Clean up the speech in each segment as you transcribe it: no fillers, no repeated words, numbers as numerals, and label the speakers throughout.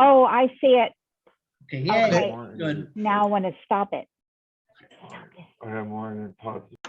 Speaker 1: Oh, I see it.
Speaker 2: Okay, yeah,
Speaker 1: Okay.
Speaker 2: good.
Speaker 1: Now I want to stop it.
Speaker 3: I have more than positive.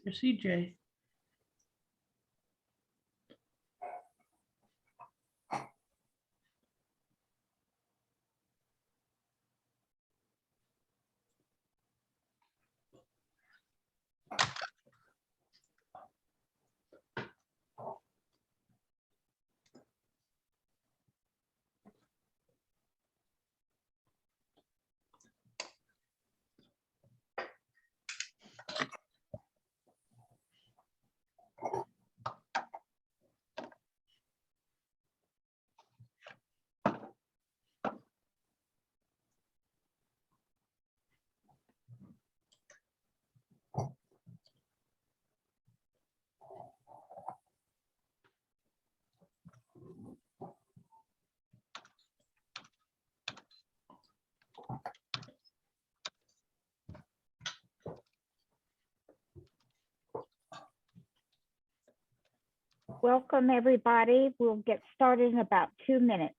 Speaker 2: There's CJ.
Speaker 1: Welcome, everybody. We'll get started in about 2 minutes.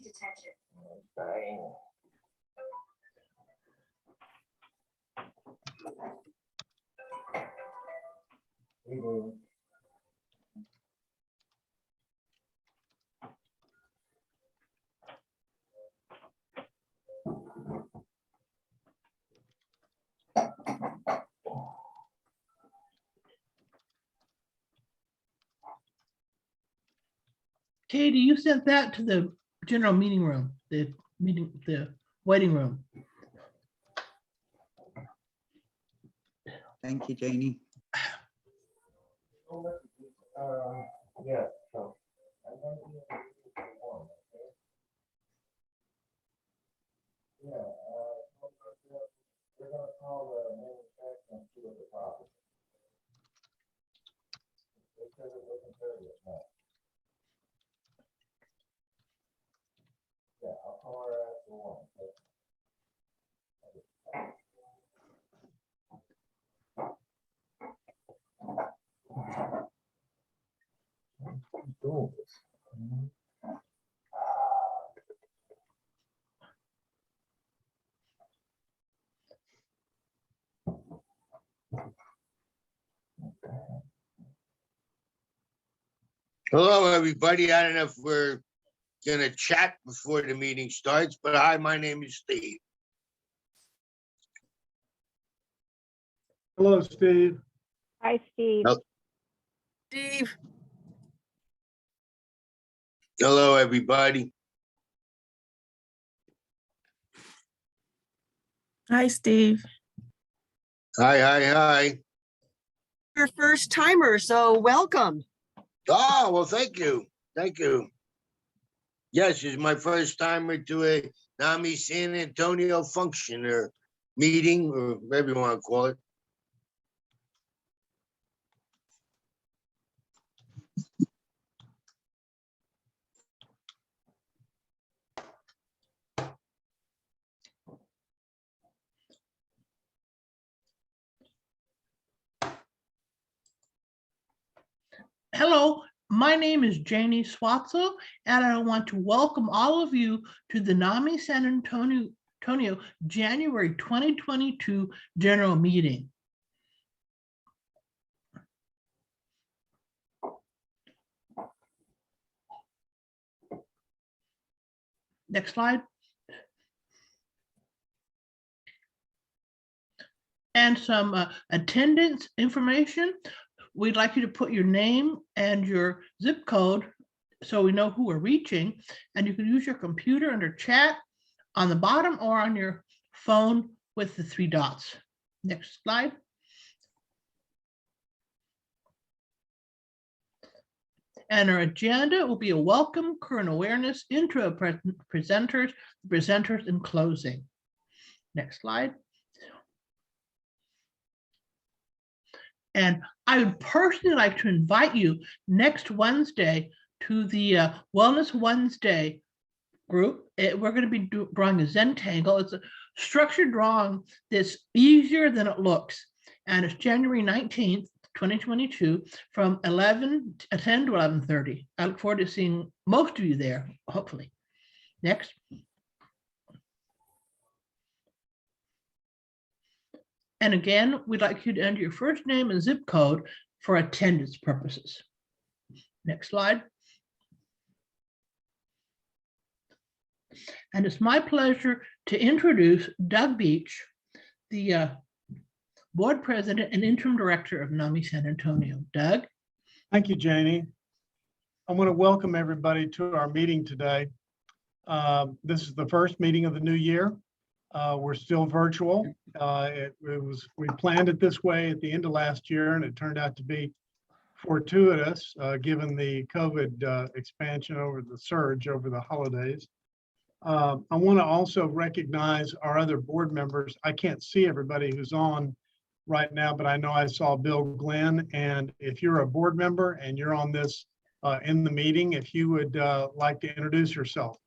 Speaker 4: Detention.
Speaker 2: Katie, you sent that to the general meeting room, the waiting room.
Speaker 5: Thank you, Janie.
Speaker 3: Yeah, so. Yeah, we're gonna call the manufacturer and see what the problem is. They said it wasn't there yet, no. Yeah, I'll call her after one. Okay? Doing this.
Speaker 6: Hello, everybody. I don't know if we're gonna chat before the meeting starts, but hi, my name is Steve.
Speaker 3: Hello, Steve.
Speaker 1: Hi, Steve.
Speaker 6: Oh.
Speaker 4: Steve.
Speaker 6: Hello, everybody.
Speaker 4: Hi, Steve.
Speaker 6: Hi.
Speaker 4: Your first timer, so welcome.
Speaker 6: Oh, well, thank you. Yes, it's my first time to a NAMI San Antonio function or meeting, or whatever you want to call it.
Speaker 2: Hello, my name is Janie Swatzel, and I want to welcome all of you to the NAMI San Antonio January 2022 General Meeting. Next slide. And some attendance information. We'd like you to put your name and your zip code so we know who we're reaching. And you can use your computer under chat on the bottom or on your phone with the 3 dots. Next slide. And our agenda will be a welcome, current awareness, intro presenters, and closing. Next slide. And I would personally like to invite you next Wednesday to the Wellness Wednesday group. We're going to be drawing a Zentangle. It's a structured drawing that's easier than it looks. And it's January 19th, 2022 from 10 to 11:30. I look forward to seeing most of you there, hopefully. Next. And again, we'd like you to enter your first name and zip code for attendance purposes. Next slide. And it's my pleasure to introduce Doug Beach, the board president and interim director of NAMI San Antonio. Doug.
Speaker 5: Thank you, Janie. I want to welcome everybody to our meeting today. This is the first meeting of the new year. We're still virtual. We planned it this way at the end of last year, and it turned out to be fortuitous given the COVID expansion over the surge over the holidays. I want to also recognize our other board members. I can't see everybody who's on right now, but I know I saw Bill Glenn. And if you're a board member and you're on this in the meeting, if you would like to introduce yourself.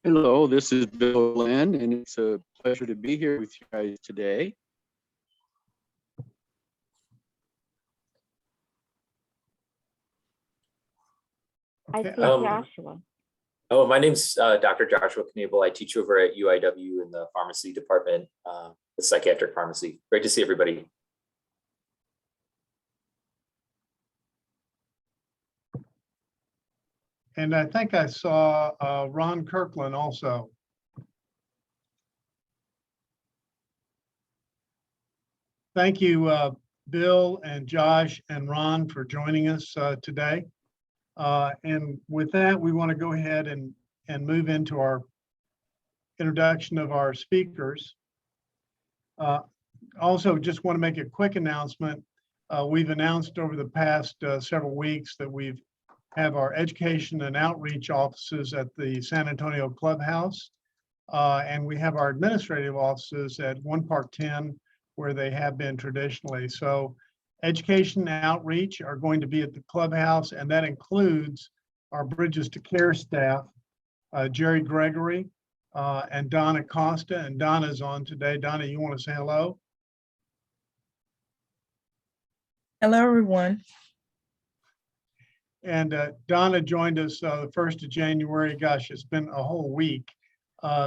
Speaker 7: Hello, this is Bill Glenn, and it's a pleasure to be here with you guys today.
Speaker 1: I
Speaker 5: Okay,
Speaker 1: see Joshua.
Speaker 8: Oh, my name's Dr. Joshua Knebel. I teach over at UIW in the pharmacy department, the psychiatric pharmacy. Great to see everybody.
Speaker 5: And I think I saw Ron Kirkland also. Thank you, Bill and Josh and Ron for joining us today. And with that, we want to go ahead and move into our introduction of our speakers. Also, just want to make a quick announcement. We've announced over the past several weeks that we've have our education and outreach offices at the San Antonio Clubhouse. And we have our administrative offices at 1 Park 10, where they have been traditionally. So education and outreach are going to be at the Clubhouse, and that includes our Bridges to Care staff, Jerry Gregory and Donna Costa. And Donna's on today. Donna, you want to say hello?
Speaker 9: Hello, everyone.
Speaker 5: And Donna joined us the 1st of January. Gosh, it's been a whole week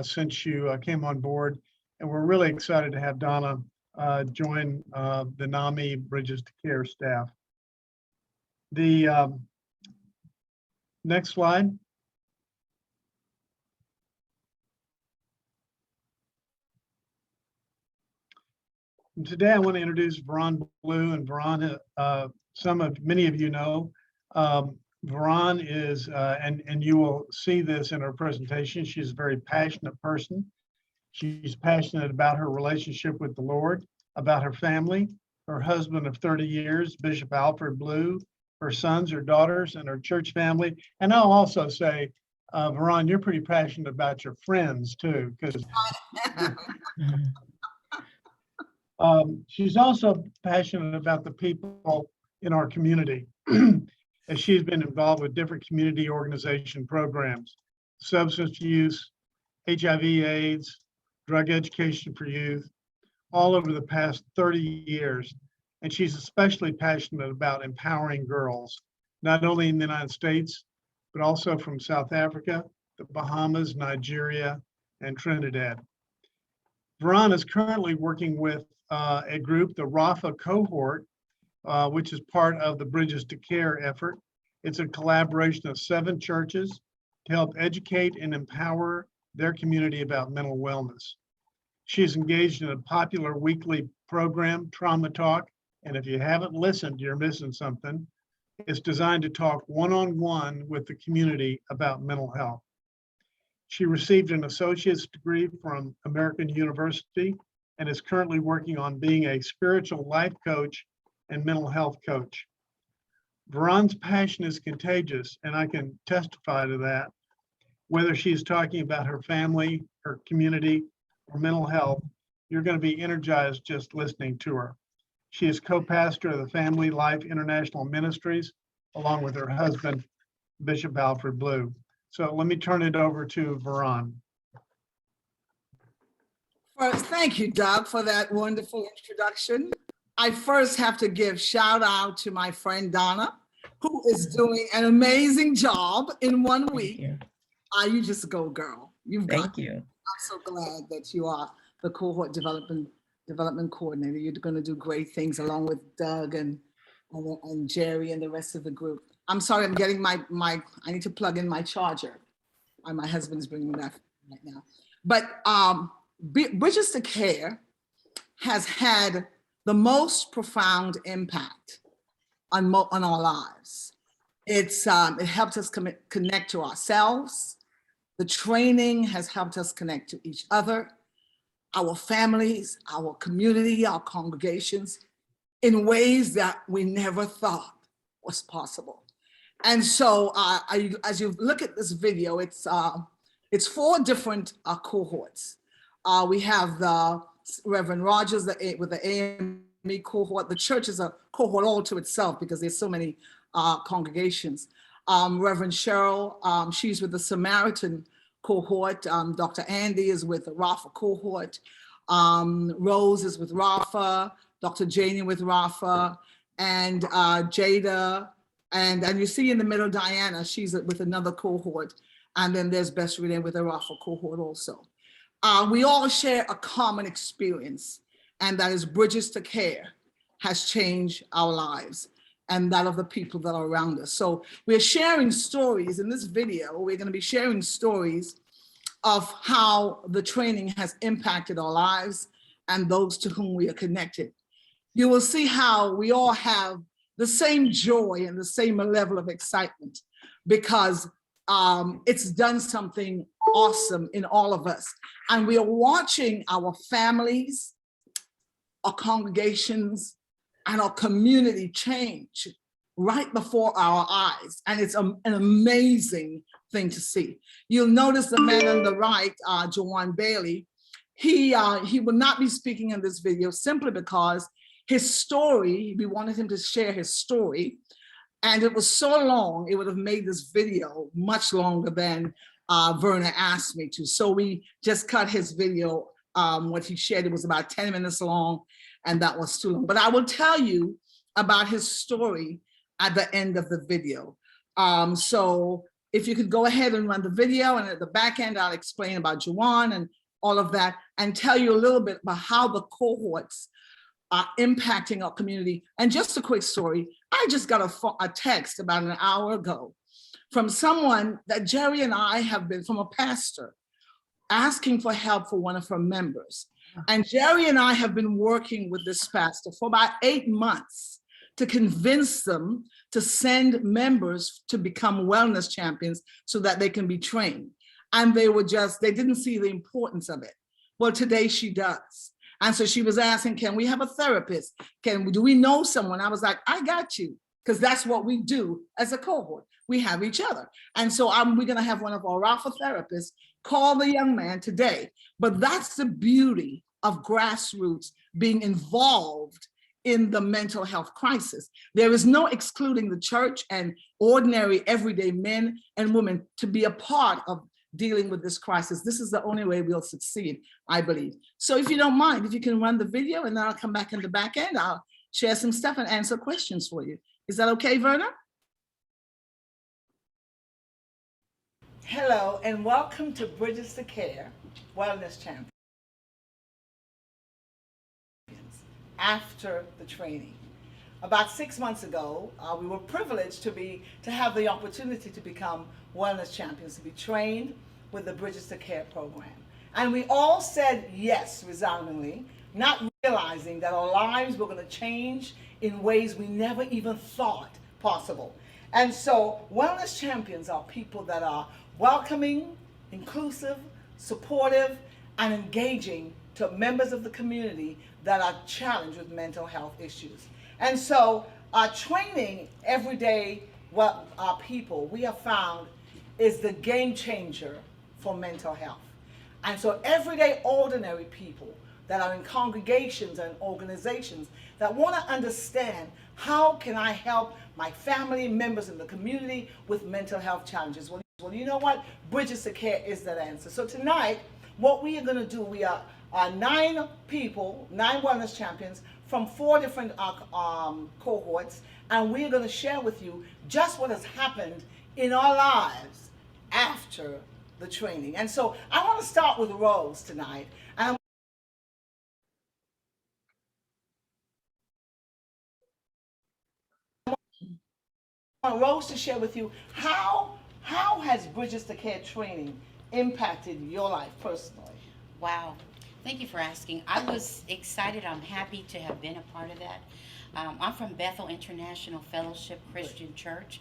Speaker 5: since you came on board. And we're really excited to have Donna join the NAMI Bridges to Care staff. The next slide. And today I want to introduce Veronica Blue, and Veronica, many of you know. Veron is, and you will see this in her presentation, she's a very passionate person. She's passionate about her relationship with the Lord, about her family, her husband of 30 years, Bishop Alfred Blue, her sons, her daughters, and her church family. And I'll also say, Veron, you're pretty passionate about your friends too, because she's also passionate about the people in our community. As she's been involved with different community organization programs, substance use, HIV/AIDS, drug education for youth, all over the past 30 years. and she's especially passionate about empowering girls, not only in the United States, but also from South Africa, the Bahamas, Nigeria, and Trinidad. Veron is currently working with a group, the RAFA cohort, which is part of the Bridges to Care effort. It's a collaboration of 7 churches to help educate and empower their community about mental wellness. She's engaged in a popular weekly program, Trauma Talk, and if you haven't listened, you're missing something. It's designed to talk one-on-one with the community about mental health. She received an associate's degree from American University and is currently working on being a spiritual life coach and mental health coach. Veron's passion is contagious, and I can testify to that. Whether she's talking about her family, her community, or mental health, you're going to be energized just listening to her. She is co-pastor of the Family Life International Ministries, along with her husband, Bishop Alfred Blue. So let me turn it over to Veron.
Speaker 10: First, thank you, Doug, for that wonderful introduction. I first have to give shout out to my friend Donna, who is doing an amazing job in 1 week. You just go, girl.
Speaker 9: Thank you.
Speaker 10: I'm so glad that you are the cohort development coordinator. You're going to do great things along with Doug and Jerry and the rest of the group. I'm sorry, I'm getting I need to plug in my charger. My husband's bringing that right now. But Bridges to Care has had the most profound impact on our lives. It helped us connect to ourselves. The training has helped us connect to each other, our families, our community, our congregations, in ways that we never thought was possible. And so as you look at this video, it's 4 different cohorts. We have the Reverend Rogers with the AME cohort. The church is a cohort all to itself because there's so many congregations. Reverend Cheryl, she's with the Samaritan cohort. Dr. Andy is with the Rafa cohort. Rose is with Rafa. Dr. Janie with Rafa, and Jada. And you see in the middle, Diana, she's with another cohort. And then there's Bess Renee with the Rafa cohort also. We all share a common experience, and that is Bridges to Care has changed our lives and that of the people that are around us. So we're sharing stories in this video. We're going to be sharing stories of how the training has impacted our lives and those to whom we are connected. You will see how we all have the same joy and the same level of excitement because it's done something awesome in all of us. And we are watching our families, our congregations, and our community change right before our eyes. And it's an amazing thing to see. You'll notice the man on the right, Jawan Bailey, he will not be speaking in this video simply because his story, we wanted him to share his story, and it was so long, it would have made this video much longer than Verna asked me to. So we just cut his video. What he shared, it was about 10 minutes long, and that was too long. But I will tell you about his story at the end of the video. So if you could go ahead and run the video, and at the back end, I'll explain about Juwan and all of that, and tell you a little bit about how the cohorts are impacting our community. And just a quick story, I just got a text about an hour ago from someone that Jerry and I have been, from a pastor, asking for help for one of her members. And Jerry and I have been working with this pastor for about 8 months to convince them to send members to become wellness champions so that they can be trained. And they didn't see the importance of it. Well, today she does. And so she was asking, can we have a therapist? Do we know someone? I was like, I got you, because that's what we do as a cohort. We have each other. And so we're gonna have one of our Rafa therapists call the young man today. But that's the beauty of grassroots being involved in the mental health crisis. There is no excluding the church and ordinary everyday men and women to be a part of dealing with this crisis. This is the only way we'll succeed, I believe. So if you don't mind, if you can run the video, and then I'll come back in the back end, share some stuff and answer questions for you. Is that okay, Verna?
Speaker 11: Hello and welcome to Bridges to Care Wellness Champions after the training. About 6 months ago, we were privileged to have the opportunity to become wellness champions, to be trained with the Bridges to Care program. And we all said yes resoundingly, not realizing that our lives were going to change in ways we never even thought possible. And so wellness champions are people that are welcoming, inclusive, supportive, and engaging to members of the community that are challenged with mental health issues. And so training everyday people, we have found, is the game changer for mental health. And so everyday ordinary people that are in congregations and organizations that want to understand, how can I help my family members in the community with mental health challenges? Well, you know what? Bridges to Care is that answer. So tonight, what we are going to do, we are 9 people, 9 wellness champions from 4 different cohorts, and we're going to share with you just what has happened in our lives after the training. And so I want to start with Rose tonight. And I want Rose to share with you how has Bridges to Care training impacted your life personally?
Speaker 12: Wow. Thank you for asking. I was excited. I'm happy to have been a part of that. I'm from Bethel International Fellowship Christian Church,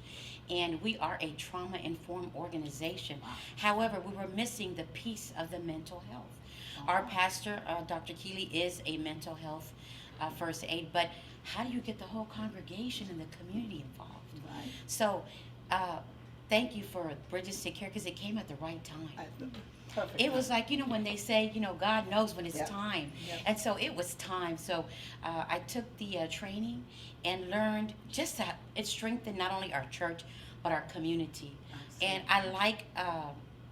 Speaker 12: and we are a trauma-informed organization. However, we were missing the piece of the mental health. Our pastor, Dr. Keeley, is a mental health first aid, but how do you get the whole congregation and the community involved?
Speaker 11: Right.
Speaker 12: So thank you for Bridges to Care, because it came at the right time.
Speaker 11: Perfect.
Speaker 12: It was like, when they say, God knows when it's
Speaker 11: Yep.
Speaker 12: time.
Speaker 11: Yep.
Speaker 12: And so it was time. So I took the training and learned just that it strengthened not only our church, but our community. And I like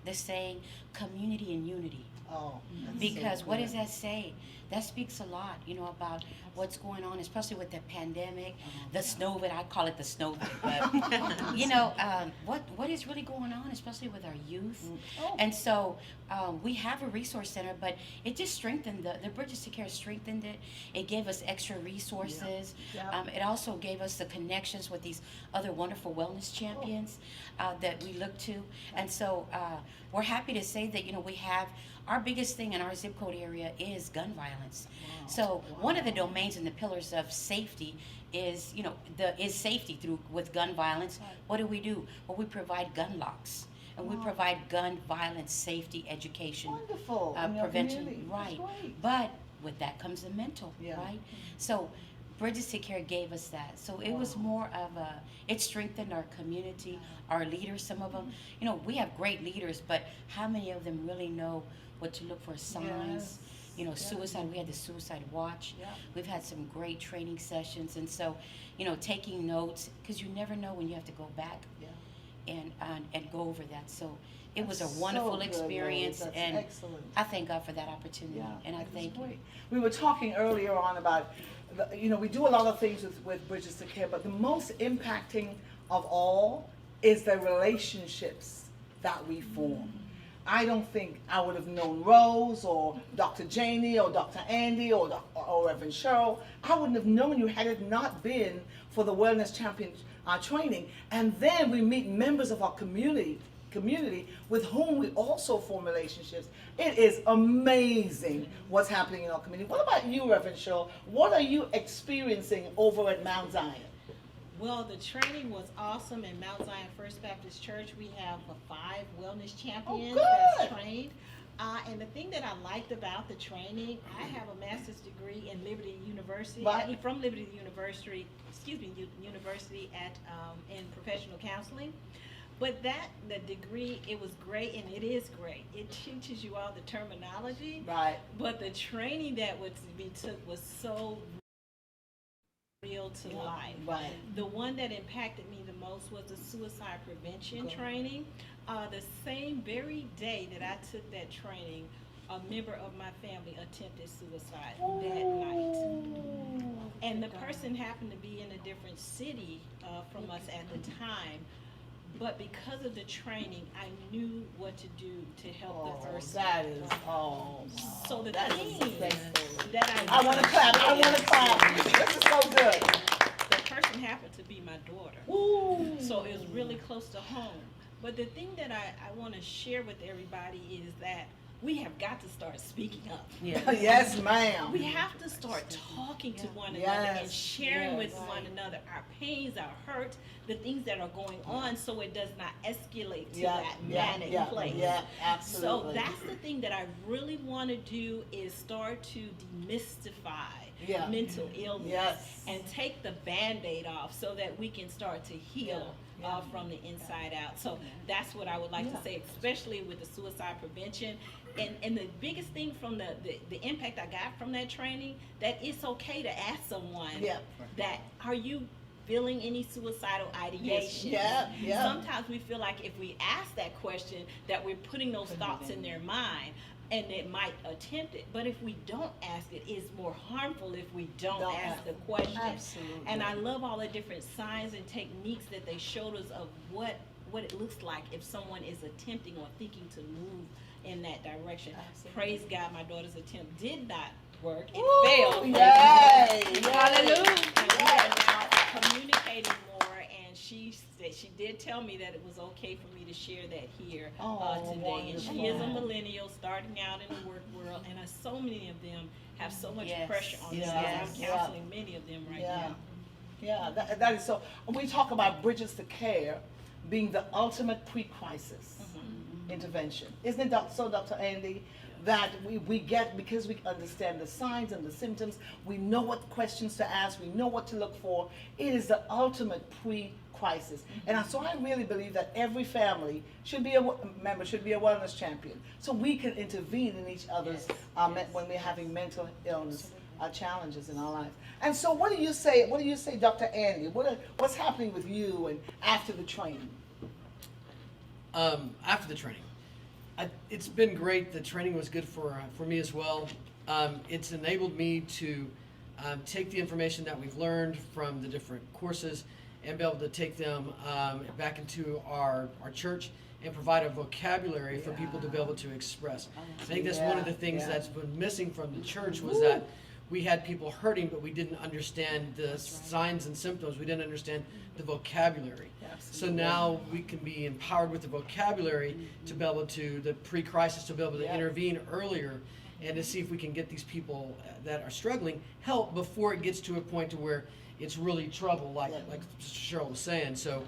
Speaker 12: the saying, community and unity.
Speaker 11: Oh, that's
Speaker 12: Because
Speaker 11: so
Speaker 12: what
Speaker 11: good.
Speaker 12: does that say? That speaks a lot, about what's going on, especially with the pandemic, the snowvid. I call it the snowvid, but what is really going on, especially with our youth.
Speaker 11: Oh.
Speaker 12: And so we have a resource center, but it just strengthened the Bridges to Care strengthened it. It gave us extra resources.
Speaker 11: Yeah.
Speaker 12: It also gave us the connections with these other wonderful wellness champions that we look to. And so we're happy to say that, we have our biggest thing in our zip code area is gun violence.
Speaker 11: Wow.
Speaker 12: So one of the domains and the pillars of safety is, is safety with gun violence.
Speaker 11: Right.
Speaker 12: What do? Well, we provide gun locks, and we
Speaker 11: Wow.
Speaker 12: provide gun violence safety education.
Speaker 11: Wonderful. In your
Speaker 12: Prevention,
Speaker 11: community. That's
Speaker 12: right.
Speaker 11: great.
Speaker 12: But with that comes the mental,
Speaker 11: Yeah.
Speaker 12: right? So Bridges to Care gave us that. So it was more of it strengthened our community, our leaders, some of them. We have great leaders, but how many of them really know what to look for signs?
Speaker 11: Yes.
Speaker 12: Suicide, we had the suicide watch.
Speaker 11: Yeah.
Speaker 12: We've had some great training sessions. And so, taking notes, because you never know when you have to go back
Speaker 11: Yeah.
Speaker 12: and go over that. So it was a
Speaker 11: That's
Speaker 12: wonderful
Speaker 11: so good, Rose.
Speaker 12: experience.
Speaker 11: That's
Speaker 12: and
Speaker 11: excellent.
Speaker 12: I thank God for that opportunity.
Speaker 11: Yeah,
Speaker 12: And I
Speaker 11: that's
Speaker 12: thank you.
Speaker 11: great. We were talking earlier on about, we do a lot of things with Bridges to Care, but the most impacting of all is the relationships that we form. I don't think I would have known Rose or Dr. Janie or Dr. Andy or Reverend Cheryl. I wouldn't have known you had it not been for the Wellness Champion training. And then we meet members of our community with whom we also form relationships. It is amazing what's happening in our community. What about you, Reverend Cheryl? What are you experiencing over at Mount Zion?
Speaker 13: Well, the training was awesome in Mount Zion First Baptist Church. We have 5 wellness champions that's trained. And the thing that I liked about the training, I have a master's degree in Liberty University,
Speaker 11: Right.
Speaker 13: from Liberty University, University at in professional counseling. But the degree, it was great, and it is great. It teaches you all the terminology.
Speaker 11: Right.
Speaker 13: But the training that we took was so real to life.
Speaker 11: Right.
Speaker 13: The one that impacted me the most was the suicide prevention training. The same very day that I took that training, a member of my family attempted suicide that night. And the person happened to be in a different city from us at the time. But because of the training, I knew what to do to help the person.
Speaker 11: That is,
Speaker 13: So the
Speaker 11: that
Speaker 13: thing
Speaker 11: is
Speaker 13: that
Speaker 11: I want to clap, I want to clap. This is so good.
Speaker 13: The person happened to be my daughter.
Speaker 11: Ooh.
Speaker 13: So it was really close to home. But the thing that I want to share with everybody is that we have got to start speaking up.
Speaker 11: Yes, ma'am.
Speaker 13: We have to start talking to one another and sharing with one another our pains, our hurts, the things that are going on, so it does not escalate to that manic place.
Speaker 11: Yeah, absolutely.
Speaker 13: So that's the thing that I really want to do, is start to demystify mental illness and take the Band-Aid off so that we can start to heal from the inside out. So that's what I would like to say, especially with the suicide prevention. And the biggest thing from the impact I got from that training, that it's okay to ask someone that, are you feeling any suicidal ideation? Sometimes we feel like if we ask that question, that we're putting those thoughts in their mind, and it might attempt it. But if we don't ask it, it's more harmful if we don't ask the question.
Speaker 11: Absolutely.
Speaker 13: And I love all the different signs and techniques that they showed us of what it looks like if someone is attempting or thinking to move in that direction. Praise God, my daughter's attempt did not work. It failed.
Speaker 11: Yay!
Speaker 13: Hallelujah. And we are now communicating more, and she did tell me that it was okay for me to share that here today. And she is a millennial starting out in the work world, and so many of them have so much pressure on them. I'm counseling many of them right now.
Speaker 11: Yeah, that is so. We talk about bridges to care being the ultimate pre-crisis intervention. Isn't it so, Dr. Andy? That we get, because we understand the signs and the symptoms, we know what questions to ask, we know what to look for. It is the ultimate pre-crisis. And so I really believe that every family should be a member, should be a wellness champion, so we can intervene in each other's when we're having mental illness challenges in our lives. And so what do you say, Dr. Andy? What's happening with you and after the training?
Speaker 14: After the training, it's been great. The training was good for me as well. It's enabled me to take the information that we've learned from the different courses and be able to take them back into our church and provide a vocabulary for people to be able to express. I think that's one of the things that's been missing from the church, was that we had people hurting, but we didn't understand the signs and symptoms. We didn't understand the vocabulary. So now we can be empowered with the vocabulary to be able to, the pre-crisis, to be able to intervene earlier and to see if we can get these people that are struggling help before it gets to a point to where it's really trouble, like Cheryl was saying. So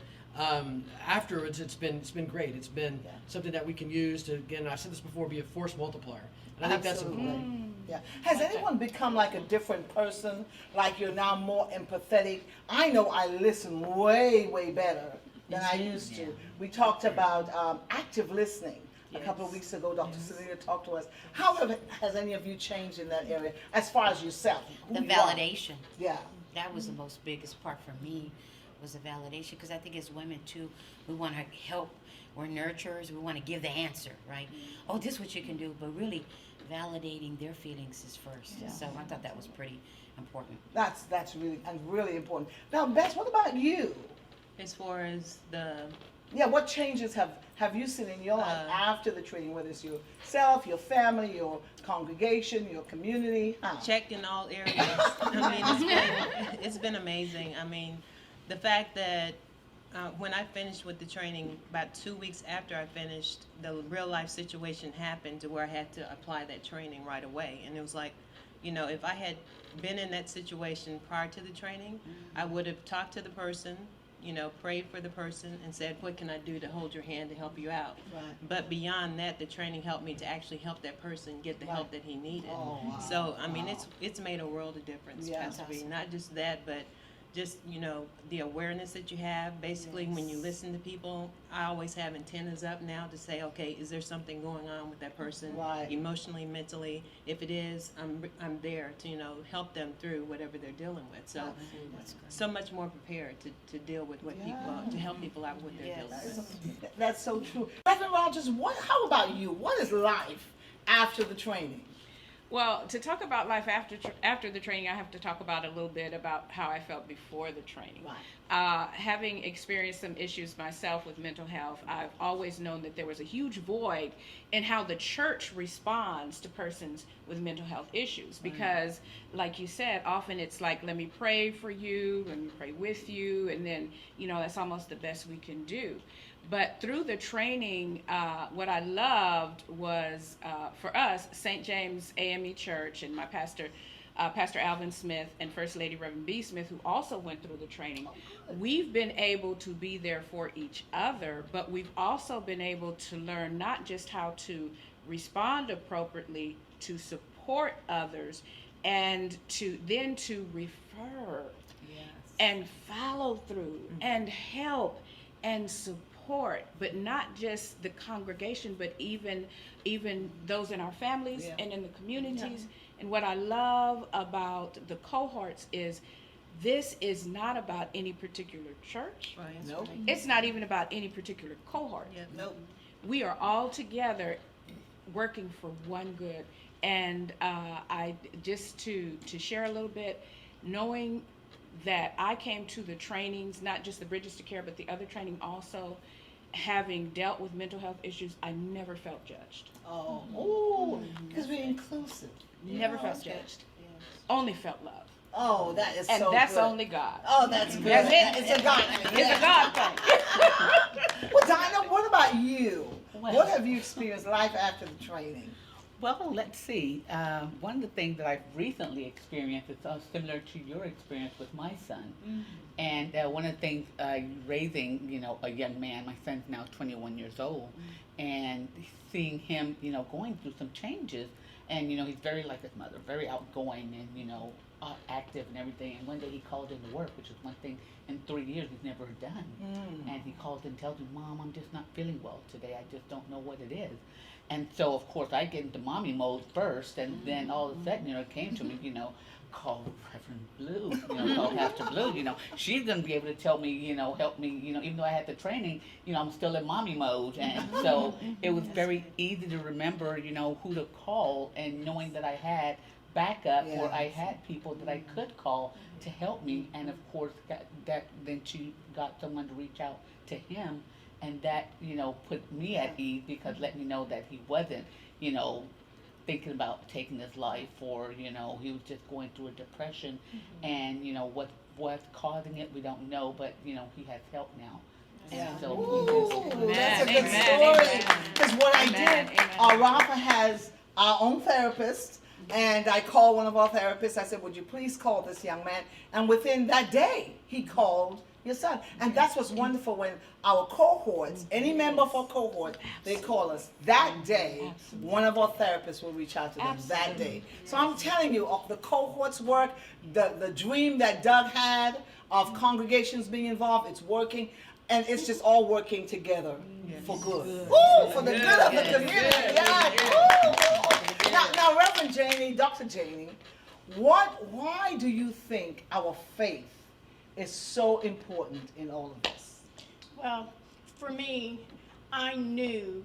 Speaker 14: afterwards, it's been great. It's been something that we can use to, again, I said this before, be a force multiplier. And I think that's important.
Speaker 11: Yeah. Has anyone become like a different person? Like you're now more empathetic? I know I listen way, way better than I used to. We talked about active listening a couple of weeks ago. Dr. Selena talked to us. How has any of you changed in that area as far as yourself?
Speaker 12: The validation.
Speaker 11: Yeah.
Speaker 12: That was the most biggest part for me, was the validation, because I think as women too, we want to help. We're nurturers. We want to give the answer, right? Oh, this is what you can do, but really validating their feelings is first. So I thought that was pretty important.
Speaker 11: That's really important. Now, Bess, what about you?
Speaker 15: As far as
Speaker 11: what changes have you seen in your life after the training, whether it's yourself, your family, your congregation, your community?
Speaker 15: Checked in all areas. I mean, it's been amazing. I mean, the fact that when I finished with the training, about 2 weeks after I finished, the real life situation happened to where I had to apply that training right away. And it was like, you know, if I had been in that situation prior to the training, I would have talked to the person, you know, prayed for the person and said, what can I do to hold your hand to help you out? Right. But beyond that, the training helped me to actually help that person get the help that he needed. Oh, wow. So, I mean, it's made a world of difference, Pastor B. Not just that, but just, you know, the awareness that you have. Basically, when you listen to people, I always have antennas up now to say, okay, is there something going on with that person, emotionally, mentally? If it is, I'm there to, you know, help them through whatever they're dealing with. So, so much more prepared to deal with what people, to help people out with what they're dealing with.
Speaker 11: That's so true. Reverend Rogers, how about you? What is life after the training?
Speaker 16: Well, to talk about life after the training, I have to talk about a little bit about how I felt before the training.
Speaker 11: Right.
Speaker 16: Having experienced some issues myself with mental health, I've always known that there was a huge void in how the church responds to persons with mental health issues. Because, like you said, often it's like, let me pray for you, let me pray with you, and then, that's almost the best we can do. But through the training, what I loved was, for us, St. James AME Church and my pastor, Pastor Alvin Smith, and First Lady Reverend B. Smith, who also went through the training, we've been able to be there for each other, but we've also been able to learn not just how to respond appropriately, to support others, and to refer and follow through and help and support, but not just the congregation, but even those in our families and in the communities. And what I love about the cohorts is this is not about any particular church.
Speaker 11: Nope.
Speaker 16: It's not even about any particular cohort.
Speaker 11: Nope.
Speaker 16: We are all together working for one good. And I just to share a little bit, knowing that I came to the trainings, not just the Bridges to Care, but the other training also, having dealt with mental health issues, I never felt judged.
Speaker 11: Oh, because we're inclusive.
Speaker 16: Never felt judged. Only felt love.
Speaker 11: Oh, that is
Speaker 16: and
Speaker 11: so
Speaker 16: that's
Speaker 11: good.
Speaker 16: only God.
Speaker 11: Oh, that's good.
Speaker 16: That's it.
Speaker 11: It's a God thing.
Speaker 16: It's a God thing.
Speaker 11: Well, Dinah, what about you?
Speaker 17: Well-
Speaker 11: What have you experienced life after the training?
Speaker 17: Well, let's see. One of the things that I've recently experienced is similar to your experience with my son. And one of the things, raising, a young man, my son's now 21 years old, and seeing him, going through some changes. And, he's very like his mother, very outgoing and, active and everything. And one day he called into work, which is one thing in 3 years he's never done. And he calls and tells me, Mom, I'm just not feeling well today. I just don't know what it is. And so, of course, I get into mommy mode first, and then all of a sudden, it came to me, call Reverend Blue, call Pastor Blue, she's going to be able to tell me, help me, even though I had the training, I'm still in mommy mode. And so it was very easy to remember, who to call, and knowing that I had backup where I had people that I could call to help me. And of course, then she got someone to reach out to him. And that, put me at ease, because let me know that he wasn't, thinking about taking his life, or, he was just going through a depression. And, what's causing it, we don't know, but, he has help now. And so
Speaker 11: Ooh, that's a good story. Because what I did, Rafa has our own therapist, and I called one of our therapists. I said, would you please call this young man? And within that day, he called your son. And that's what's wonderful, when our cohorts, any member of our cohort, they call us that day, one of our therapists will reach out to them that day. So I'm telling you, the cohorts work, the dream that Doug had of congregations being involved, it's working, and it's just all working together for good. Woo, for the good of the community. Now, Reverend Janie, Dr. Janie, why do you think our faith is so important in all of this?
Speaker 18: Well, for me, I knew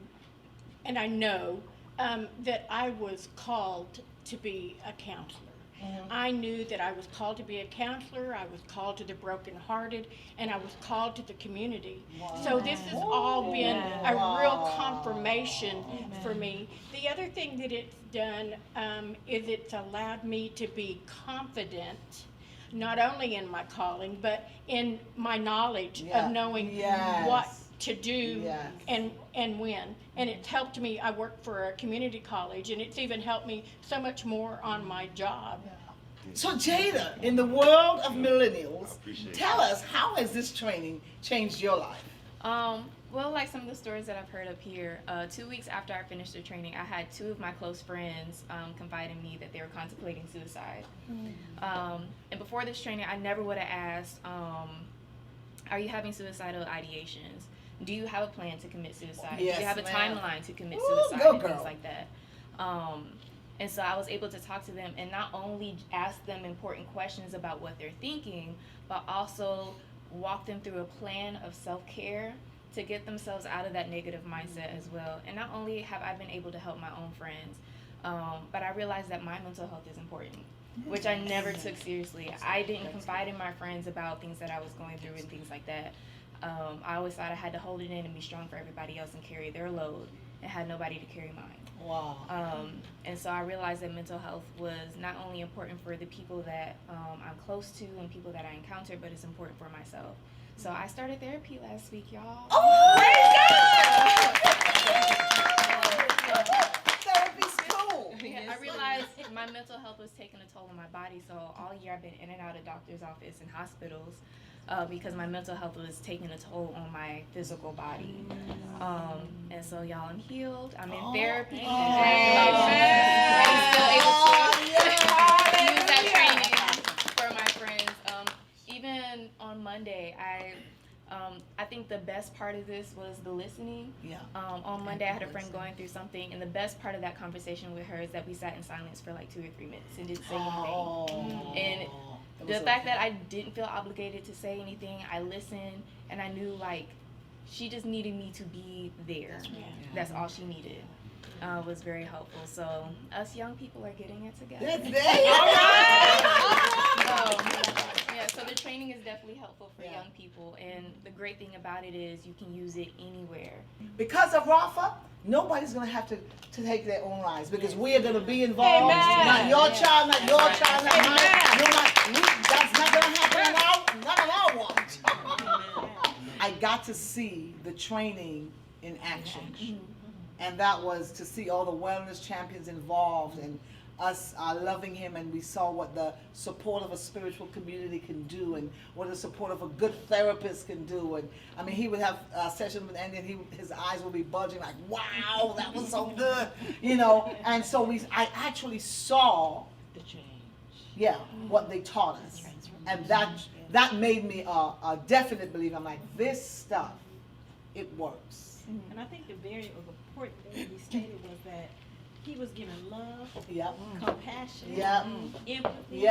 Speaker 18: and I know that I was called to be a counselor. I knew that I was called to be a counselor, I was called to the brokenhearted, and I was called to the community. So this has all been a real confirmation for me. The other thing that it's done is it's allowed me to be confident, not only in my calling, but in my knowledge of knowing what to do and when. And it's helped me. I work for a community college, and it's even helped me so much more on my job.
Speaker 11: So Jada, in the world of millennials, tell us, how has this training changed your life?
Speaker 19: Well, like some of the stories that I've heard up here, 2 weeks after I finished the training, I had two of my close friends confide in me that they were contemplating suicide. And before this training, I never would have asked, are you having suicidal ideations? Do you have a plan to commit suicide?
Speaker 11: Yes,
Speaker 19: do you have a
Speaker 11: ma'am.
Speaker 19: timeline to commit
Speaker 11: Ooh,
Speaker 19: suicide
Speaker 11: go
Speaker 19: and things
Speaker 11: girl.
Speaker 19: like that? And so I was able to talk to them and not only ask them important questions about what they're thinking, but also walk them through a plan of self-care to get themselves out of that negative mindset as well. And not only have I been able to help my own friends, But I realized that my mental health is important, which I never took seriously. I didn't confide in my friends about things that I was going through and things like that. I always thought I had to hold it in and be strong for everybody else and carry their load, and had nobody to carry mine.
Speaker 11: Wow.
Speaker 19: And so I realized that mental health was not only important for the people that I'm close to and people that I encounter, but it's important for myself. So I started therapy last week, y'all.
Speaker 11: Oh, therapy's cool.
Speaker 19: Yeah, I realized my mental health was taking a toll on my body, so all year I've been in and out of doctor's office and hospitals because my mental health was taking a toll on my physical body. And so y'all, I'm healed. I'm in therapy. I'm still able to use that training for my friends. Even on Monday, I think the best part of this was the listening.
Speaker 11: Yeah.
Speaker 19: On Monday, I had a friend going through something, and the best part of that conversation with her is that we sat in silence for like 2 or 3 minutes and didn't say anything. And the fact that I didn't feel obligated to say anything, I listened, and I knew like she just needed me to be there. That's all she needed. Was very helpful. So us young people are getting it together. Yeah, so the training is definitely helpful for young people, and the great thing about it is you can use it anywhere.
Speaker 11: Because of Rafa, nobody's gonna have to take their own lives because we are gonna be involved.
Speaker 18: Amen.
Speaker 11: Not your child, not your child, not mine. That's not gonna happen not on our watch. I got to see the training in action. And that was to see all the wellness champions involved and us loving him, and we saw what the support of a spiritual community can do and what the support of a good therapist can do. And I mean, he would have a session with Andy and his eyes would be bulging like, wow, that was so good, you know. And so I actually saw the change. Yeah, what they taught us. And that made me a definite believer. I'm like, this stuff, it works.
Speaker 13: And I think the very important thing he stated was that he was giving love, compassion, empathy,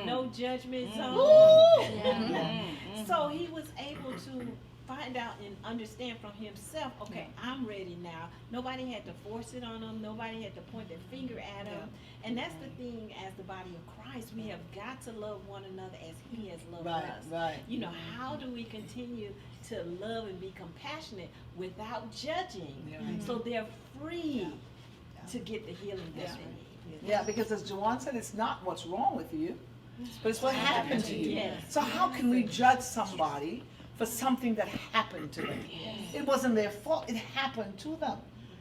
Speaker 13: no judgment zone. So he was able to find out and understand from himself, okay, I'm ready now. Nobody had to force it on him. Nobody had to point their finger at him. And that's the thing, as the body of Christ, we have got to love one another as he has loved us. You know, how do we continue to love and be compassionate without judging? So they're free to get the healing that they need.
Speaker 11: Yeah, because as Jawan said, it's not what's wrong with you, but it's what happened to you. So how can we judge somebody for something that happened to them? It wasn't their fault, it happened to them.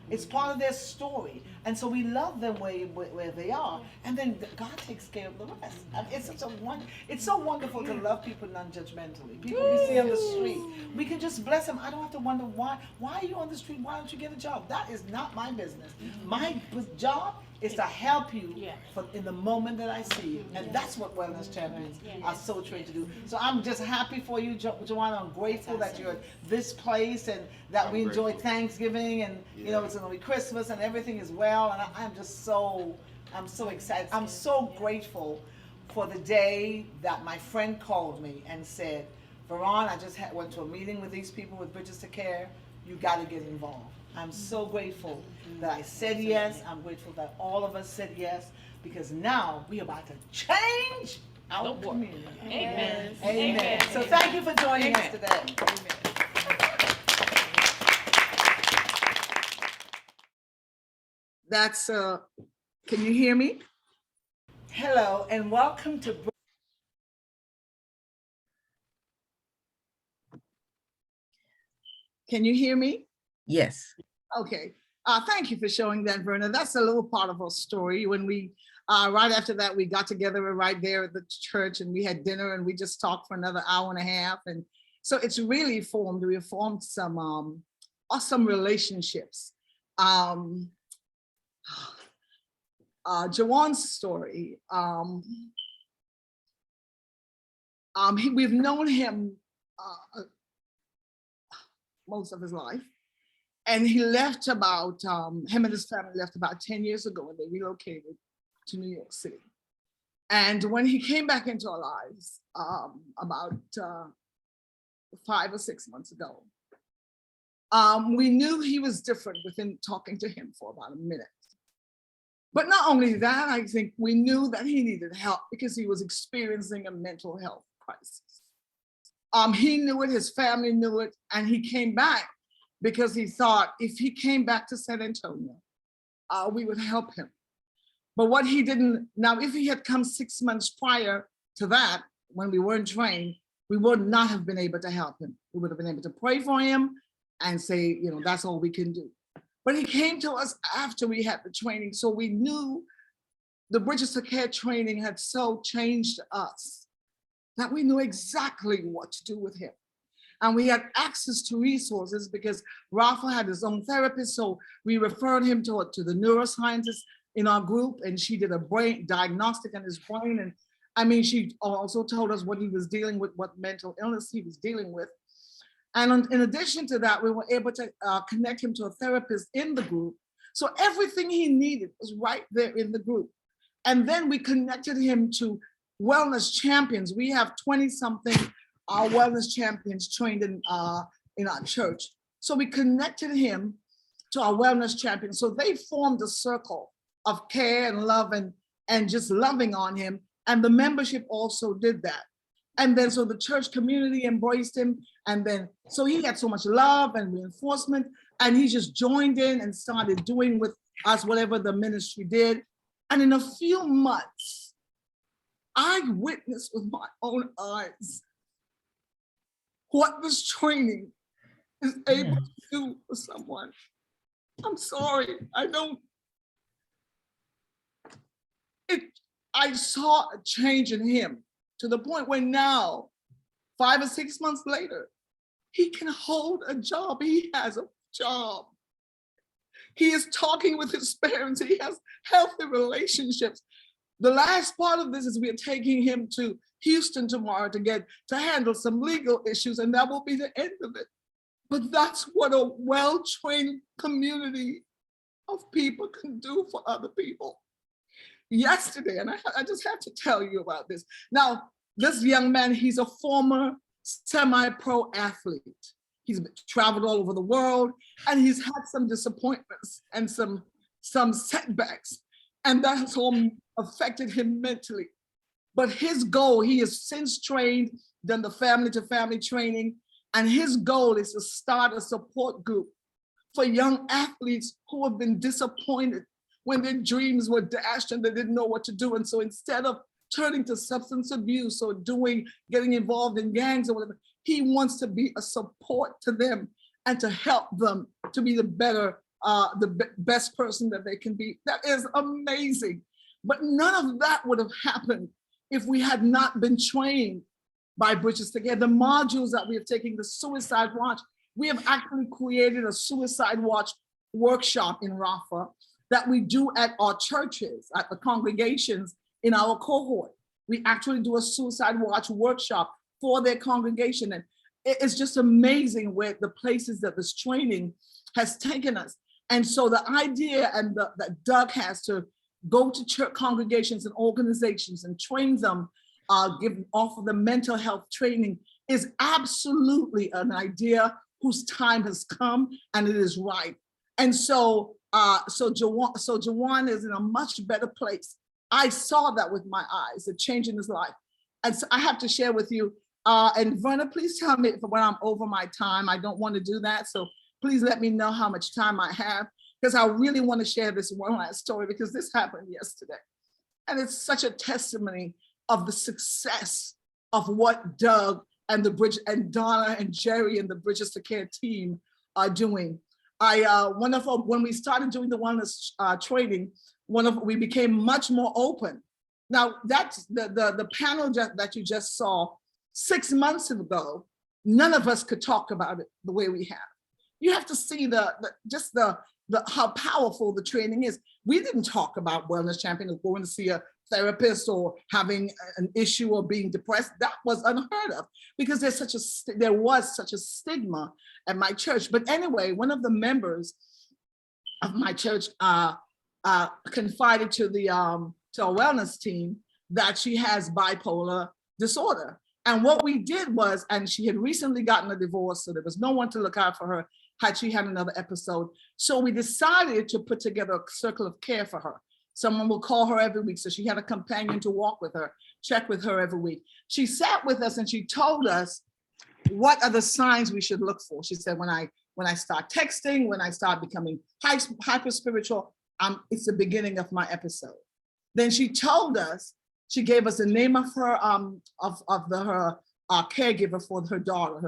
Speaker 11: It's part of their story. And so we love them where they are. And then God takes care of the rest. I mean, it's so wonderful to love people non-judgmentally. People we see on the street, we can just bless them. I don't have to wonder why are you on the street? Why don't you get a job? That is not my business. My job is to help you in the moment that I see you. And that's what wellness champions are so trained to do. So I'm just happy for you, Joanna. I'm grateful that you're at this place and that we enjoy Thanksgiving, and you know, it's going to be Christmas and everything is well. And I'm so excited. I'm so grateful for the day that my friend called me and said, Veron, I just went to a meeting with these people with Bridges to Care. You got to get involved. I'm so grateful that I said yes. I'm grateful that all of us said yes, because now we're about to change our community.
Speaker 18: Amen.
Speaker 11: Amen. So thank you for joining us today. That's, can you hear me? Hello and welcome to Can you hear me?
Speaker 9: Yes.
Speaker 10: Okay. Thank you for showing that, Verna. That's a little part of our story. When we, right after that, we got together right there at the church and we had dinner and we just talked for another hour and a half. And so it's really formed, we have formed some awesome relationships. Jawan's story, we've known him most of his life. And he left about, him and his family left about 10 years ago and they relocated to New York City. And when he came back into our lives about 5 or 6 months ago, we knew he was different within talking to him for about a minute. But not only that, I think we knew that he needed help because he was experiencing a mental health crisis. He knew it, his family knew it, and he came back because he thought if he came back to San Antonio, we would help him. But what he didn't, now if he had come 6 months prior to that, when we weren't trained, we would not have been able to help him. We would have been able to pray for him and say, you know, that's all we can do. But he came to us after we had the training, so we knew the Bridges to Care training had so changed us that we knew exactly what to do with him. And we had access to resources because Rafa had his own therapist, so we referred him to the neuroscientist in our group, and she did a brain diagnostic on his brain. And I mean, she also told us what he was dealing with, what mental illness he was dealing with. And in addition to that, we were able to connect him to a therapist in the group. So everything he needed was right there in the group. And then we connected him to wellness champions. We have 20-something wellness champions trained in our church. So we connected him to our wellness champions. So they formed a circle of care and love and just loving on him. And the membership also did that. And then so the church community embraced him. And then, so he had so much love and reinforcement, and he just joined in and started doing with us whatever the ministry did. And in a few months, I witnessed with my own eyes what this training is able to do for someone. I'm sorry, I saw a change in him to the point where now, 5 or 6 months later, he can hold a job. He has a job. He is talking with his parents. He has healthy relationships. The last part of this is we are taking him to Houston tomorrow to handle some legal issues, and that will be the end of it. But that's what a well-trained community of people can do for other people. Yesterday, and I just have to tell you about this. Now, this young man, he's a former semi-pro athlete. He's traveled all over the world, and he's had some disappointments and some setbacks, and that has all affected him mentally. But his goal, he has since trained, done the family-to-family training, and his goal is to start a support group for young athletes who have been disappointed when their dreams were dashed and they didn't know what to do. And so instead of turning to substance abuse or getting involved in gangs or whatever, he wants to be a support to them and to help them to be the best person that they can be. That is amazing. But none of that would have happened if we had not been trained by Bridges to Care. The modules that we have taken, the Suicide Watch, we have actually created a Suicide Watch workshop in Rafa that we do at our churches, at the congregations in our cohort. We actually do a Suicide Watch workshop for their congregation. And it's just amazing where the places that this training has taken us. And so the idea that Doug has to go to church congregations and organizations and train them, offer them mental health training is absolutely an idea whose time has come and it is right. And so Jawan is in a much better place. I saw that with my eyes, the change in his life. And so I have to share with you, and Verna, please tell me if when I'm over my time. I don't want to do that. So please let me know how much time I have, because I really want to share this one last story, because this happened yesterday. And it's such a testimony of the success of what Doug and Donna and Jerry and the Bridges to Care team are doing. When we started doing the wellness training, we became much more open. Now that's the panel that you just saw 6 months ago. None of us could talk about it the way we have. You have to see how powerful the training is. We didn't talk about wellness champion or going to see a therapist or having an issue or being depressed. That was unheard of because there was such a stigma at my church. But anyway, one of the members of my church confided to our wellness team that she has bipolar disorder. And what we did was, and she had recently gotten a divorce, so there was no one to look out for her had she had another episode. So we decided to put together a circle of care for her. Someone will call her every week. So she had a companion to walk with her, check with her every week. She sat with us and she told us what are the signs we should look for. She said, when I start texting, when I start becoming hyper spiritual, it's the beginning of my episode. Then she told us, she gave us the name of her her caregiver for her daughter,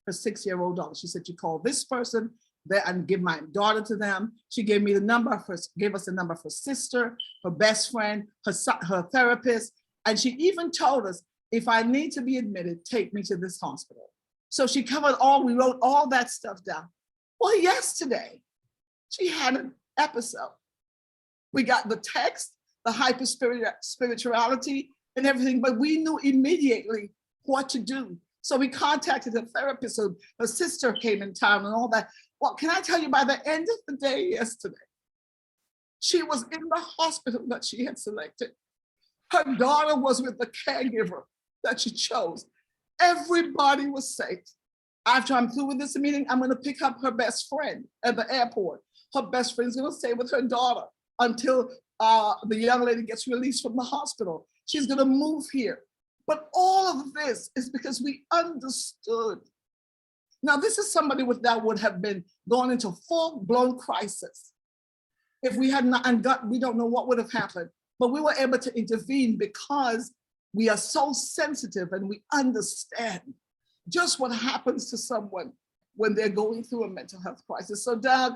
Speaker 10: her 6-year-old daughter. She said, you call this person there and give my daughter to them. She gave me the number gave us the number of her sister, her best friend, her therapist. And she even told us, if I need to be admitted, take me to this hospital. So she covered we wrote all that stuff down. Well, yesterday, she had an episode. We got the text, the hyper spirituality and everything, but we knew immediately what to do. So we contacted her therapist, so her sister came in town and all that. Well, can I tell you, by the end of the day yesterday, she was in the hospital that she had selected. Her daughter was with the caregiver that she chose. Everybody was safe. After I'm through with this meeting, I'm gonna pick up her best friend at the airport. Her best friend's gonna stay with her daughter until the young lady gets released from the hospital. She's gonna move here. But all of this is because we understood. Now, this is somebody that would have been going into full-blown crisis. If we had not, we don't know what would have happened, but we were able to intervene because we are so sensitive and we understand just what happens to someone when they're going through a mental health crisis. So, Doug,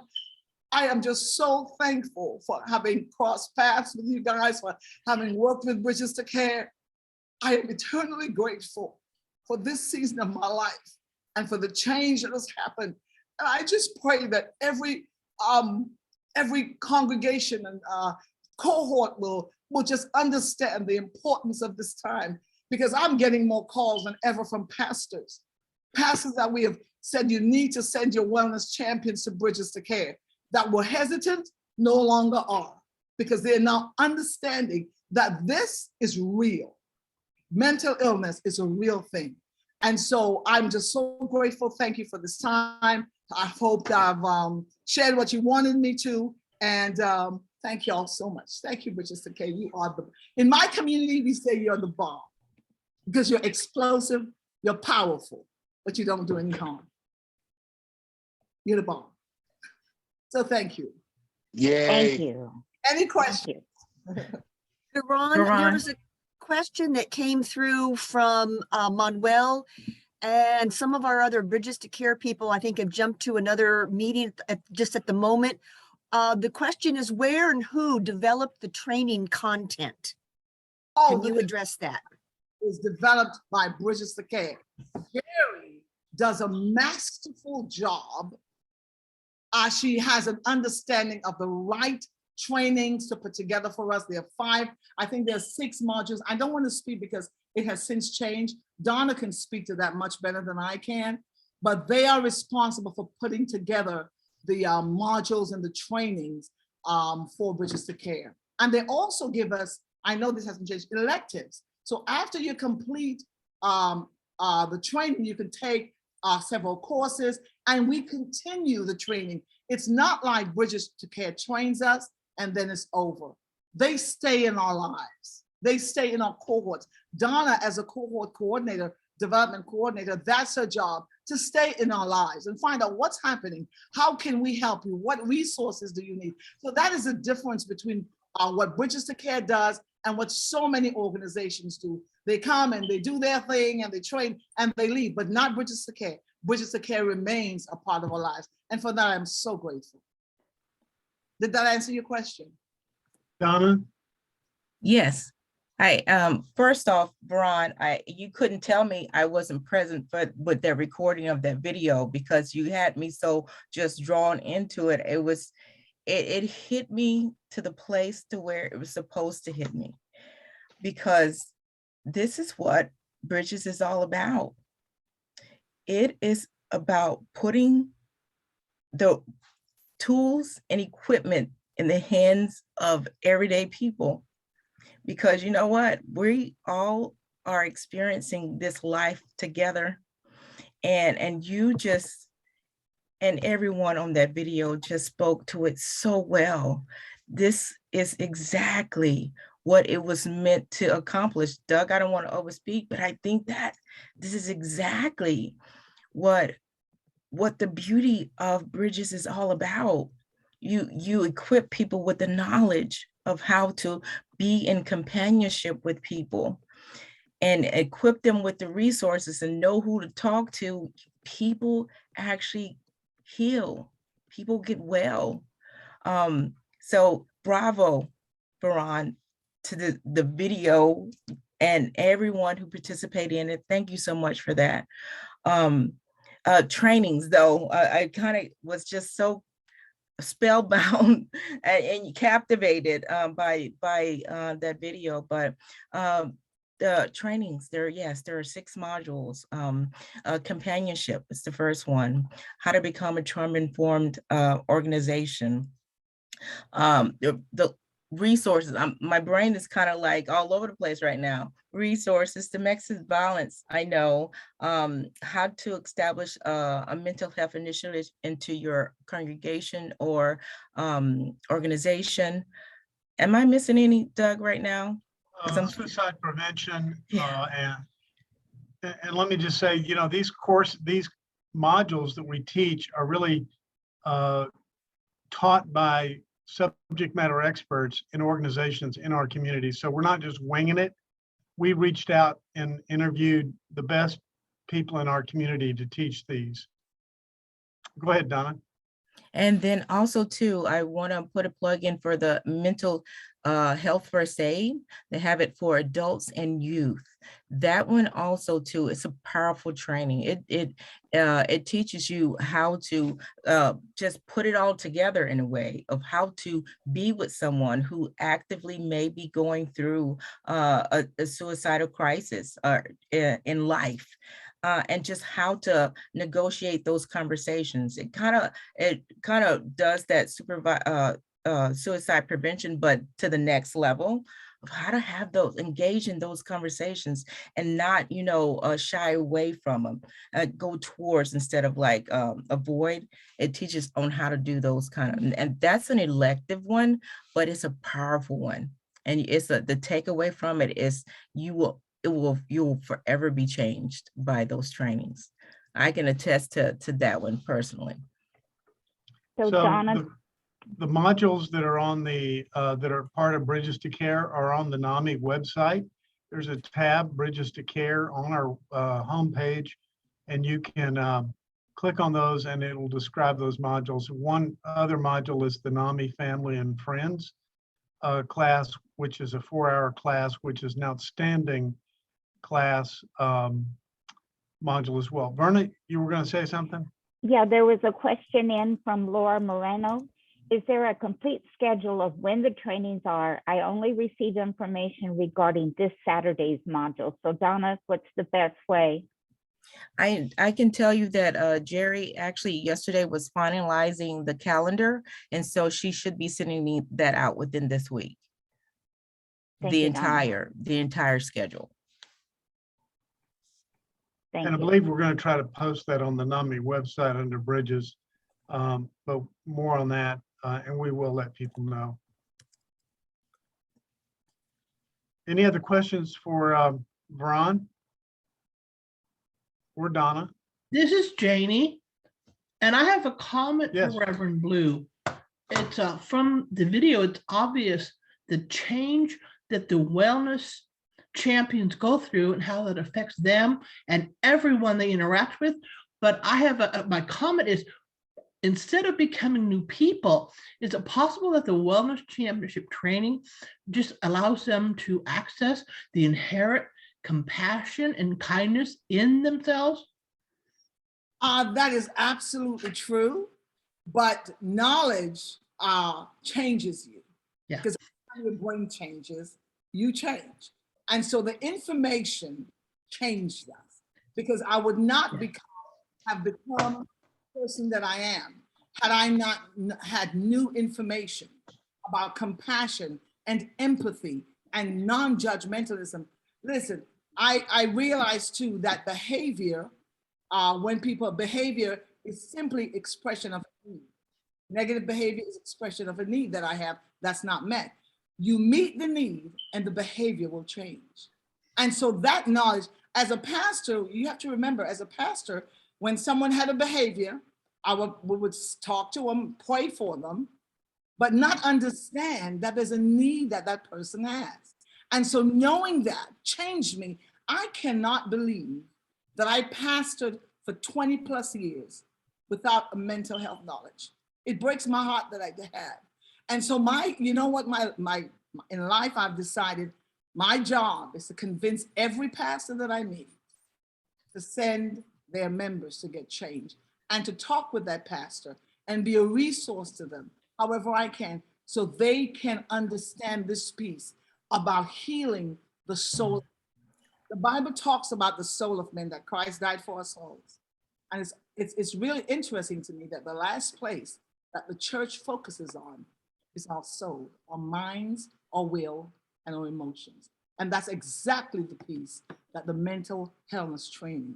Speaker 10: I am just so thankful for having crossed paths with you guys, for having worked with Bridges to Care. I am eternally grateful for this season of my life and for the change that has happened. And I just pray that every congregation and cohort will just understand the importance of this time, because I'm getting more calls than ever from pastors that we have said you need to send your wellness champions to Bridges to Care, that were hesitant no longer are, because they're now understanding that this is real. Mental illness is a real thing. And so I'm just so grateful. Thank you for this time. I hope that I've shared what you wanted me to. And thank you all so much. Thank you, Bridges to Care. You are in my community, we say you're the bomb, because you're explosive, you're powerful, but you don't do any harm. You're the bomb. So thank you.
Speaker 6: Yay.
Speaker 1: Thank you.
Speaker 10: Any questions?
Speaker 4: Ron, there was a question that came through from Manuel, and some of our other Bridges to Care people, I think, have jumped to another meeting just at the moment. The question is, where and who developed the training content? Can you address that?
Speaker 10: It was developed by Bridges to Care. Jerry does a masterful job. She has an understanding of the right trainings to put together for us. There are 5, I think there's 6 modules. I don't want to speak because it has since changed. Donna can speak to that much better than I can, but they are responsible for putting together the modules and the trainings for Bridges to Care. And they also give us, I know this hasn't changed, electives. So after you complete the training, you can take several courses, and we continue the training. It's not like Bridges to Care trains us and then it's over. They stay in our lives. They stay in our cohorts. Donna, as a cohort coordinator, development coordinator, that's her job, to stay in our lives and find out what's happening. How can we help you? What resources do you need? So that is the difference between what Bridges to Care does and what so many organizations do. They come and they do their thing and they train and they leave, but not Bridges to Care. Bridges to Care remains a part of our lives. And for that, I'm so grateful. Did that answer your question?
Speaker 5: Donna?
Speaker 9: Yes. First off, Veron, you couldn't tell me I wasn't present with the recording of that video, because you had me so just drawn into it. It hit me to the place to where it was supposed to hit me, because this is what Bridges is all about. It is about putting the tools and equipment in the hands of everyday people, because you know what? We all are experiencing this life together, and you just, and everyone on that video just spoke to it so well. This is exactly what it was meant to accomplish. Doug, I don't want to overspeak, but I think that this is exactly what the beauty of Bridges is all about. You equip people with the knowledge of how to be in companionship with people and equip them with the resources and know who to talk to. People actually heal, people get well. So bravo, Veron, to the video and everyone who participated in it. Thank you so much for that. Trainings though, I kind of was just so spellbound and captivated by that video, but the trainings there, yes, there are 6 modules. Companionship is the first one, how to become a trauma-informed organization. The resources, my brain is kind of like all over the place right now. Resources, domestic violence, I know, how to establish a mental health initiative into your congregation or organization. Am I missing any, Doug, right now?
Speaker 5: Suicide prevention, and let me just say, you know, these modules that we teach are really taught by subject matter experts in organizations in our community. So we're not just winging it. We reached out and interviewed the best people in our community to teach these. Go ahead, Donna.
Speaker 9: And then also too, I want to put a plug in for the mental health first aid. They have it for adults and youth. That one also too, it's a powerful training. It teaches you how to just put it all together in a way of how to be with someone who actively may be going through a suicidal crisis in life. And just how to negotiate those conversations. It kind of does that suicide prevention, but to the next level of how to have those, engage in those conversations and not, shy away from them, go towards instead of like avoid. It teaches on how to do those and that's an elective one, but it's a powerful one. And the takeaway from it is you'll forever be changed by those trainings. I can attest to that one personally.
Speaker 1: So Donna,
Speaker 5: the modules that are on that are part of Bridges to Care are on the NAMI website. There's a tab, Bridges to Care, on our homepage, and you can click on those and it will describe those modules. One other module is the NAMI Family and Friends class, which is a 4-hour class, which is an outstanding class module as well. Verna, you were going to say something?
Speaker 1: Yeah, there was a question in from Laura Moreno. Is there a complete schedule of when the trainings are? I only received information regarding this Saturday's module. So Donna, what's the best way?
Speaker 9: I can tell you that Jerry actually yesterday was finalizing the calendar, and so she should be sending me that out within this week. The entire schedule.
Speaker 5: And I believe we're going to try to post that on the NAMI website under Bridges, but more on that, and we will let people know. Any other questions for Veron or Donna?
Speaker 2: This is Janie, and I have a comment
Speaker 5: Yes.
Speaker 2: for Reverend Blue. It's from the video, it's obvious the change that the wellness champions go through and how that affects them and everyone they interact with. But I have my comment is, instead of becoming new people, is it possible that the wellness championship training just allows them to access the inherent compassion and kindness in themselves?
Speaker 10: That is absolutely true, but knowledge changes you.
Speaker 2: Yeah.
Speaker 10: Because your brain changes, you change. And so the information changed us, because I would not have become the person that I am had I not had new information about compassion and empathy and non-judgmentalism. Listen, I realize too that behavior, behavior is simply expression of need. Negative behavior is expression of a need that I have, that's not met. You meet the need and the behavior will change. And so that knowledge, as a pastor, you have to remember, as a pastor, when someone had a behavior, we would talk to them, pray for them, but not understand that there's a need that that person has. And so knowing that changed me. I cannot believe that I pastored for 20 plus years without a mental health knowledge. It breaks my heart that I have. And so you know what, in life I've decided my job is to convince every pastor that I meet to send their members to get change and to talk with that pastor and be a resource to them however I can, so they can understand this piece about healing the soul. The Bible talks about the soul of men, that Christ died for our souls. And it's really interesting to me that the last place that the church focuses on is our soul, our minds, our will, and our emotions. And that's exactly the piece that the mental wellness training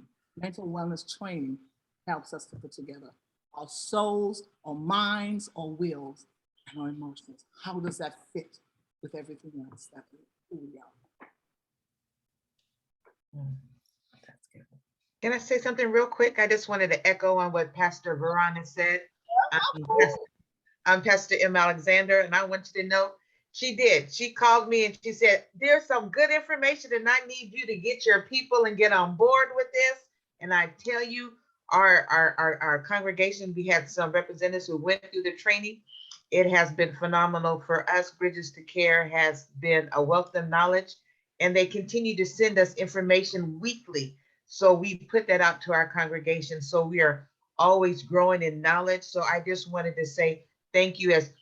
Speaker 10: helps us to put together. Our souls, our minds, our wills, and our emotions. How does that fit with everything else that who we are?
Speaker 20: Can I say something real quick? I just wanted to echo on what Pastor Veronica said. I'm Pastor M. Alexander, and I want you to know she did. She called me and she said, there's some good information and I need you to get your people and get on board with this. And I tell you, our congregation, we had some representatives who went through the training. It has been phenomenal for us. Bridges to Care has been a wealth of knowledge, and they continue to send us information weekly. So we put that out to our congregation. So we are always growing in knowledge. So I just wanted to say thank you, as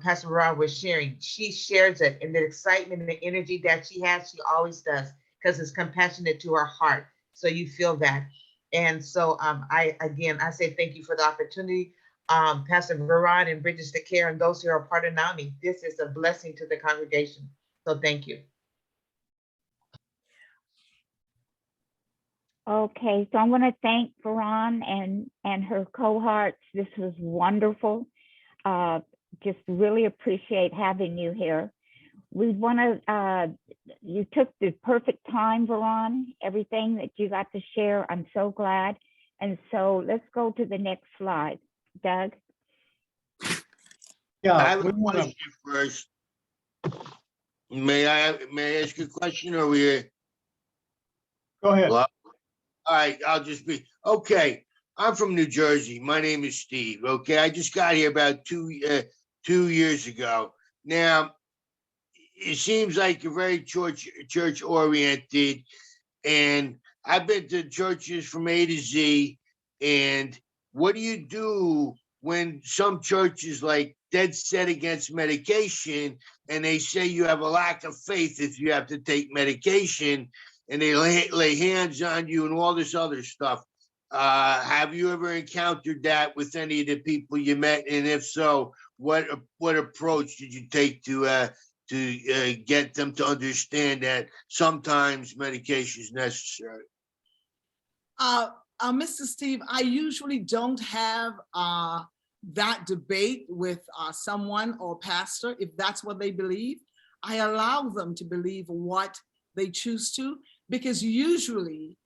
Speaker 20: Pastor Rob was sharing. She shares it, and the excitement and the energy that she has, she always does, because it's compassionate to her heart. So you feel that. And so I say thank you for the opportunity. Pastor Veron and Bridges to Care and those who are part of NAMI, this is a blessing to the congregation. So thank you.
Speaker 1: Okay, so I want to thank Veron and her cohorts. This was wonderful. Just really appreciate having you here. We want to, you took the perfect time, Veron, everything that you got to share. I'm so glad. And so let's go to the next slide. Doug?
Speaker 6: Yeah, I have a question first. May I ask you a question, or we?
Speaker 5: Go ahead.
Speaker 6: Well, all right, I'll just be, okay. I'm from New Jersey. My name is Steve. Okay, I just got here about 2 years ago. Now, it seems like you're very church oriented, and I've been to churches from A to Z. And what do you do when some churches like dead set against medication, and they say you have a lack of faith if you have to take medication, and they lay hands on you and all this other stuff? Have you ever encountered that with any of the people you met? And if so, what approach did you take to get them to understand that sometimes medication is necessary?
Speaker 10: Mr. Steve, I usually don't have that debate with someone or pastor. If that's what they believe, I allow them to believe what they choose to, because usually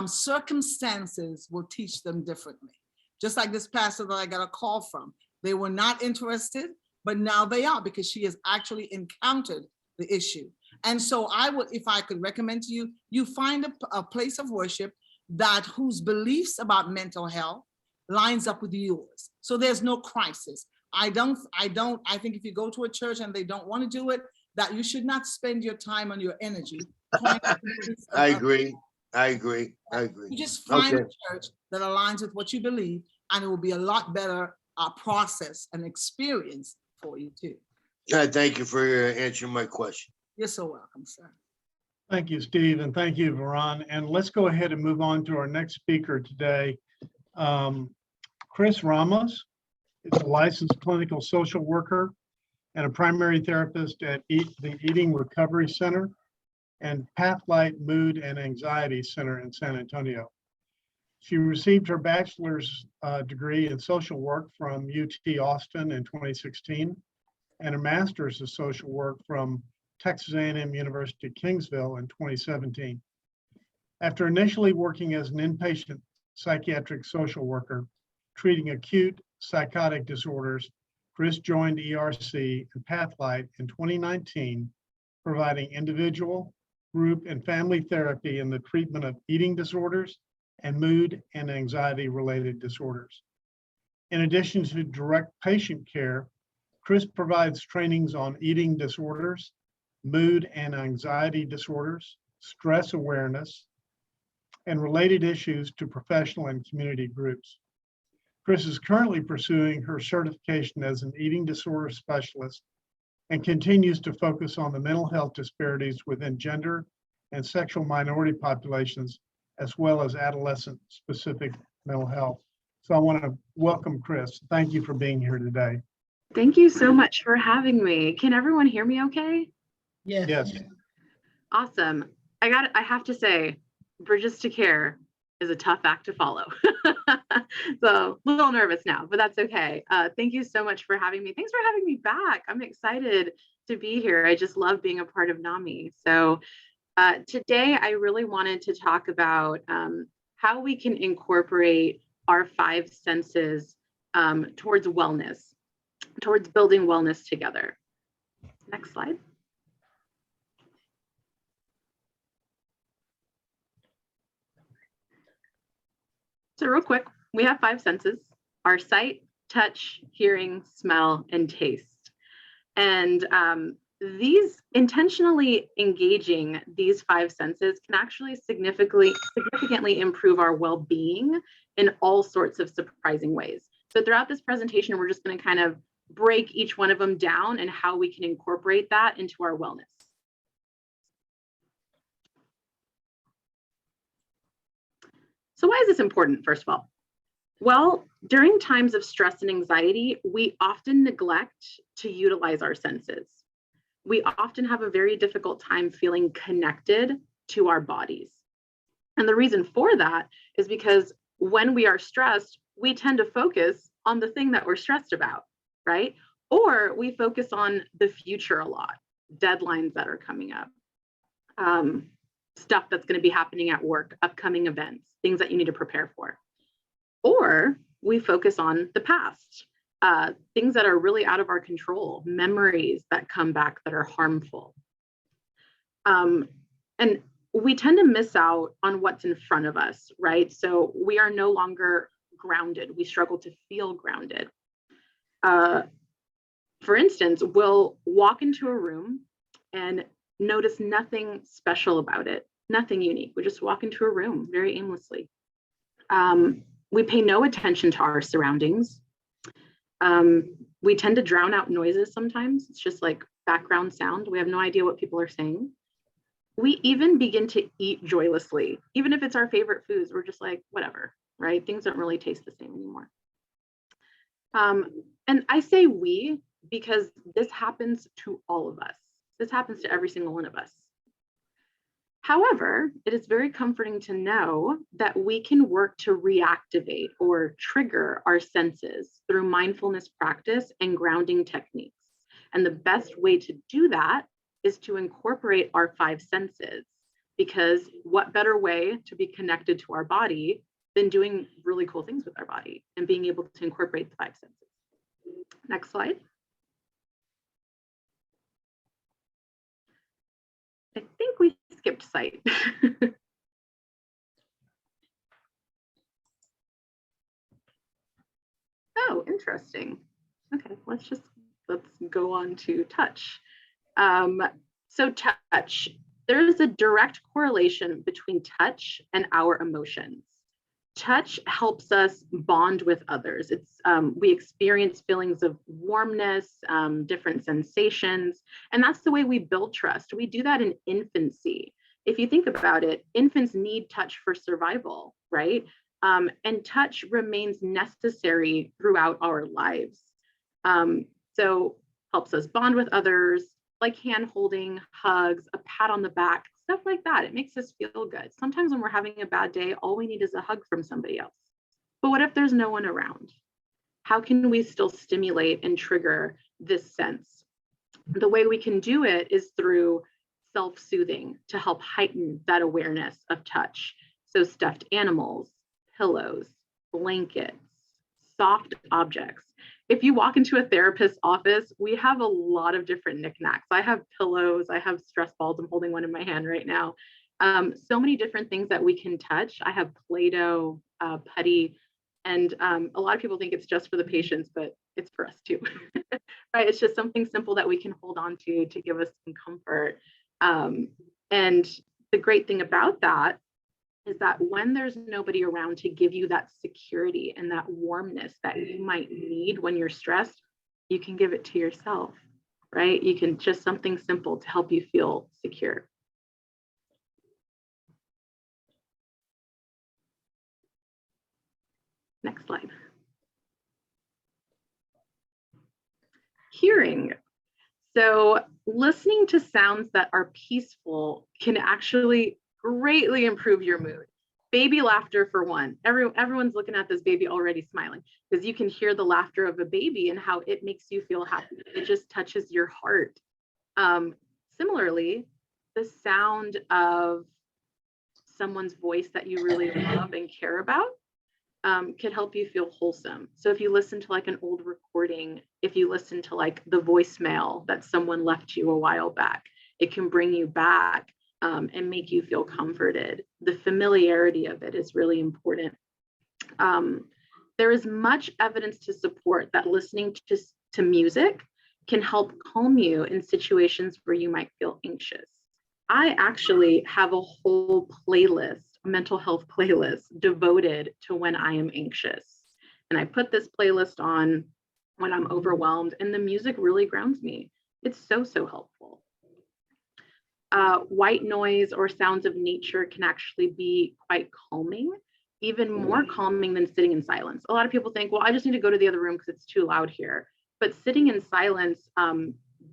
Speaker 10: circumstances will teach them differently. Just like this pastor that I got a call from, they were not interested, but now they are, because she has actually encountered the issue. And so I would, if I could recommend to you, you find a place of worship whose beliefs about mental health lines up with yours. So there's no crisis. I think if you go to a church and they don't want to do it, that you should not spend your time and your energy.
Speaker 6: I agree.
Speaker 10: You just find a church that aligns with what you believe, and it will be a lot better process and experience for you too.
Speaker 6: Thank you for answering my question.
Speaker 10: You're so welcome, sir.
Speaker 5: Thank you, Steve, and thank you, Veron. And let's go ahead and move on to our next speaker today. Chris Ramos is a licensed clinical social worker and a primary therapist at the Eating Recovery Center and Pathlight Mood and Anxiety Center in San Antonio. She received her bachelor's degree in social work from UT Austin in 2016 and a master's of social work from Texas A&M University Kingsville in 2017. After initially working as an inpatient psychiatric social worker, treating acute psychotic disorders, Chris joined ERC and Pathlight in 2019, providing individual, group, and family therapy in the treatment of eating disorders and mood and anxiety-related disorders. In addition to direct patient care, Chris provides trainings on eating disorders, mood and anxiety disorders, stress awareness, and related issues to professional and community groups. Chris is currently pursuing her certification as an eating disorder specialist and continues to focus on the mental health disparities within gender and sexual minority populations, as well as adolescent-specific mental health. So I want to welcome Chris. Thank you for being here today.
Speaker 21: Thank you so much for having me. Can everyone hear me okay?
Speaker 2: Yes.
Speaker 5: Yes.
Speaker 21: Awesome. I have to say, Bridges to Care is a tough act to follow. So a little nervous now, but that's okay. Thank you so much for having me. Thanks for having me back. I'm excited to be here. I just love being a part of NAMI. So today I really wanted to talk about how we can incorporate our 5 senses towards wellness, towards building wellness together. Next slide. So real quick, we have 5 senses: our sight, touch, hearing, smell, and taste. And these intentionally engaging these 5 senses can actually significantly improve our well-being in all sorts of surprising ways. So throughout this presentation, we're just going to kind of break each one of them down and how we can incorporate that into our wellness. So why is this important, first of all? Well, during times of stress and anxiety, we often neglect to utilize our senses. We often have a very difficult time feeling connected to our bodies. And the reason for that is because when we are stressed, we tend to focus on the thing that we're stressed about, right? Or we focus on the future a lot, deadlines that are coming up, stuff that's going to be happening at work, upcoming events, things that you need to prepare for. Or we focus on the past, things that are really out of our control, memories that come back that are harmful. And we tend to miss out on what's in front of us, right? So we are no longer grounded. We struggle to feel grounded. For instance, we'll walk into a room and notice nothing special about it, nothing unique. We just walk into a room very aimlessly. We pay no attention to our surroundings. We tend to drown out noises sometimes. It's just like background sound. We have no idea what people are saying. We even begin to eat joylessly. Even if it's our favorite foods, we're just like, whatever, right? Things don't really taste the same anymore. And I say we because this happens to all of us. This happens to every single one of us. However, it is very comforting to know that we can work to reactivate or trigger our senses through mindfulness practice and grounding techniques. And the best way to do that is to incorporate our 5 senses, because what better way to be connected to our body than doing really cool things with our body and being able to incorporate the 5 senses. Next slide. I think we skipped sight. Oh, interesting. Okay, let's go on to touch. So touch, there is a direct correlation between touch and our emotions. Touch helps us bond with others. We experience feelings of warmness, different sensations, and that's the way we build trust. We do that in infancy. If you think about it, infants need touch for survival, right? And touch remains necessary throughout our lives. So helps us bond with others, like hand holding, hugs, a pat on the back, stuff like that. It makes us feel good. Sometimes when we're having a bad day, all we need is a hug from somebody else. But what if there's no one around? How can we still stimulate and trigger this sense The way we can do it is through self-soothing to help heighten that awareness of touch. So stuffed animals, pillows, blankets, soft objects. If you walk into a therapist's office, we have a lot of different knickknacks. I have pillows, I have stress balls. I'm holding one in my hand right now. So many different things that we can touch. I have Play-Doh, putty, and a lot of people think it's just for the patients, but it's for us too. Right? It's just something simple that we can hold on to give us some comfort. And the great thing about that is that when there's nobody around to give you that security and that warmness that you might need when you're stressed, you can give it to yourself, right? You can just something simple to help you feel secure. Next slide. Hearing. So listening to sounds that are peaceful can actually greatly improve your mood. Baby laughter for one. Everyone's looking at this baby already smiling because you can hear the laughter of a baby and how it makes you feel happy. It just touches your heart. Similarly, the sound of someone's voice that you really love and care about can help you feel wholesome. So if you listen to like an old recording, if you listen to like the voicemail that someone left you a while back, it can bring you back and make you feel comforted. The familiarity of it is really important. There is much evidence to support that listening to music can help calm you in situations where you might feel anxious. I actually have a whole playlist, mental health playlist devoted to when I am anxious. And I put this playlist on when I'm overwhelmed, and the music really grounds me. It's so, so helpful. White noise or sounds of nature can actually be quite calming, even more calming than sitting in silence. A lot of people think, well, I just need to go to the other room because it's too loud here. But sitting in silence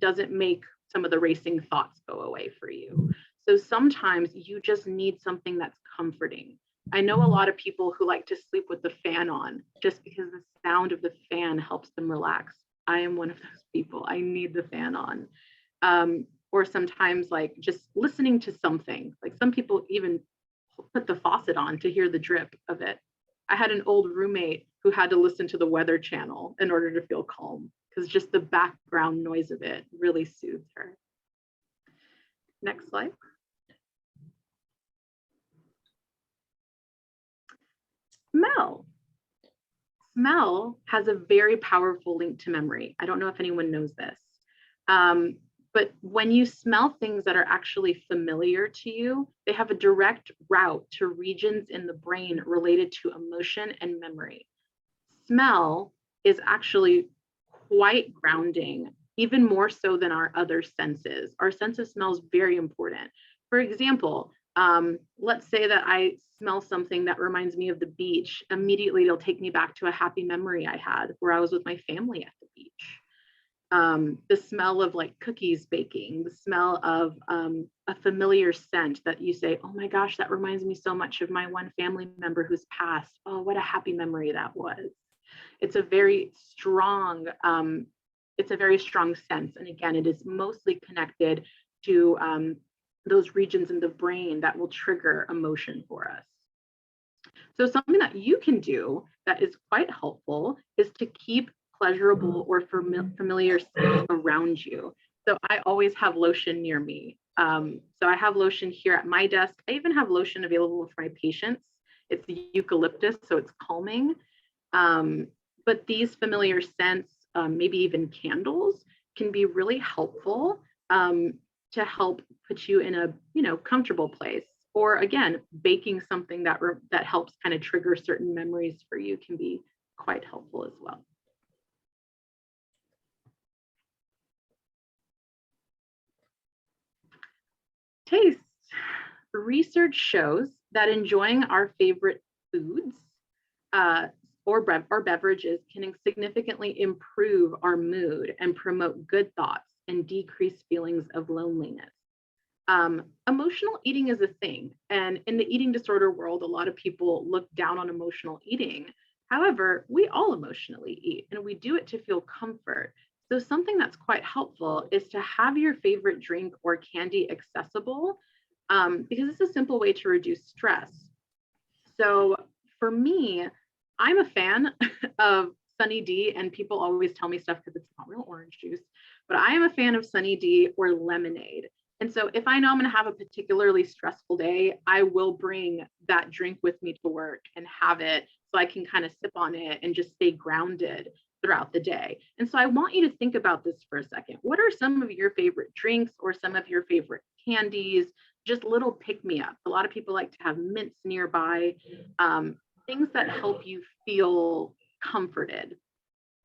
Speaker 21: doesn't make some of the racing thoughts go away for you. So sometimes you just need something that's comforting. I know a lot of people who like to sleep with the fan on just because the sound of the fan helps them relax. I am one of those people. I need the fan on. Or sometimes like just listening to something, like some people even put the faucet on to hear the drip of it. I had an old roommate who had to listen to the Weather Channel in order to feel calm because just the background noise of it really soothes her. Next slide. Smell. Smell has a very powerful link to memory. I don't know if anyone knows this, but when you smell things that are actually familiar to you, they have a direct route to regions in the brain related to emotion and memory. Smell is actually quite grounding, even more so than our other senses. Our sense of smell is very important. For example, let's say that I smell something that reminds me of the beach. Immediately, it'll take me back to a happy memory I had where I was with my family at the beach. The smell of like cookies baking, the smell of a familiar scent that you say, oh my gosh, that reminds me so much of my one family member who's passed. Oh, what a happy memory that was. It's a very strong sense. And again, it is mostly connected to those regions in the brain that will trigger emotion for us. So something that you can do that is quite helpful is to keep pleasurable or familiar scents around you. So I always have lotion near me. So I have lotion here at my desk. I even have lotion available for my patients. It's eucalyptus, so it's calming. But these familiar scents, maybe even candles, can be really helpful to help put you in a comfortable place. Or again, baking something that helps kind of trigger certain memories for you can be quite helpful as well. Taste. Research shows that enjoying our favorite foods or beverages can significantly improve our mood and promote good thoughts and decrease feelings of loneliness. Emotional eating is a thing, and in the eating disorder world, a lot of people look down on emotional eating. However, we all emotionally eat, and we do it to feel comfort. So something that's quite helpful is to have your favorite drink or candy accessible, because it's a simple way to reduce stress. So for me, I'm a fan of Sunny D, and people always tell me stuff because it's not real orange juice, but I am a fan of Sunny D or lemonade. And so if I know I'm going to have a particularly stressful day, I will bring that drink with me to work and have it so I can kind of sip on it and just stay grounded throughout the day. And so I want you to think about this for a second. What are some of your favorite drinks or some of your favorite candies? Just little pick-me-up. A lot of people like to have mints nearby. Things that help you feel comforted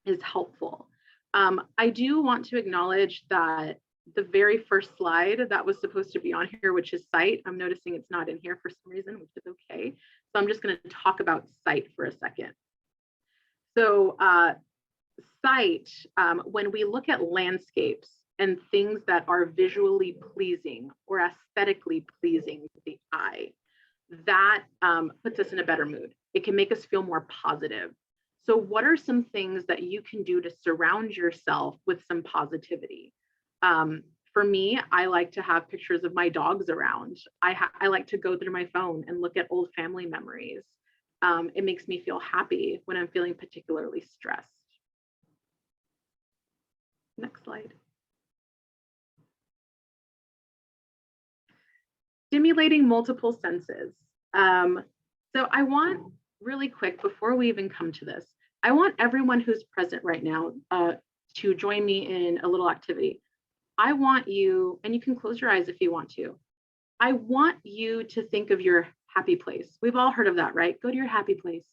Speaker 21: is helpful. I do want to acknowledge that the very first slide that was supposed to be on here, which is sight, I'm noticing it's not in here for some reason, which is okay. So I'm just going to talk about sight for a second. So sight, when we look at landscapes and things that are visually pleasing or aesthetically pleasing to the eye, that puts us in a better mood. It can make us feel more positive. So what are some things that you can do to surround yourself with some positivity? For me, I like to have pictures of my dogs around. I like to go through my phone and look at old family memories. It makes me feel happy when I'm feeling particularly stressed. Next slide. Stimulating multiple senses. So I want, really quick, before we even come to this, I want everyone who's present right now to join me in a little activity. I want you, and you can close your eyes if you want to. I want you to think of your happy place. We've all heard of that, right? Go to your happy place.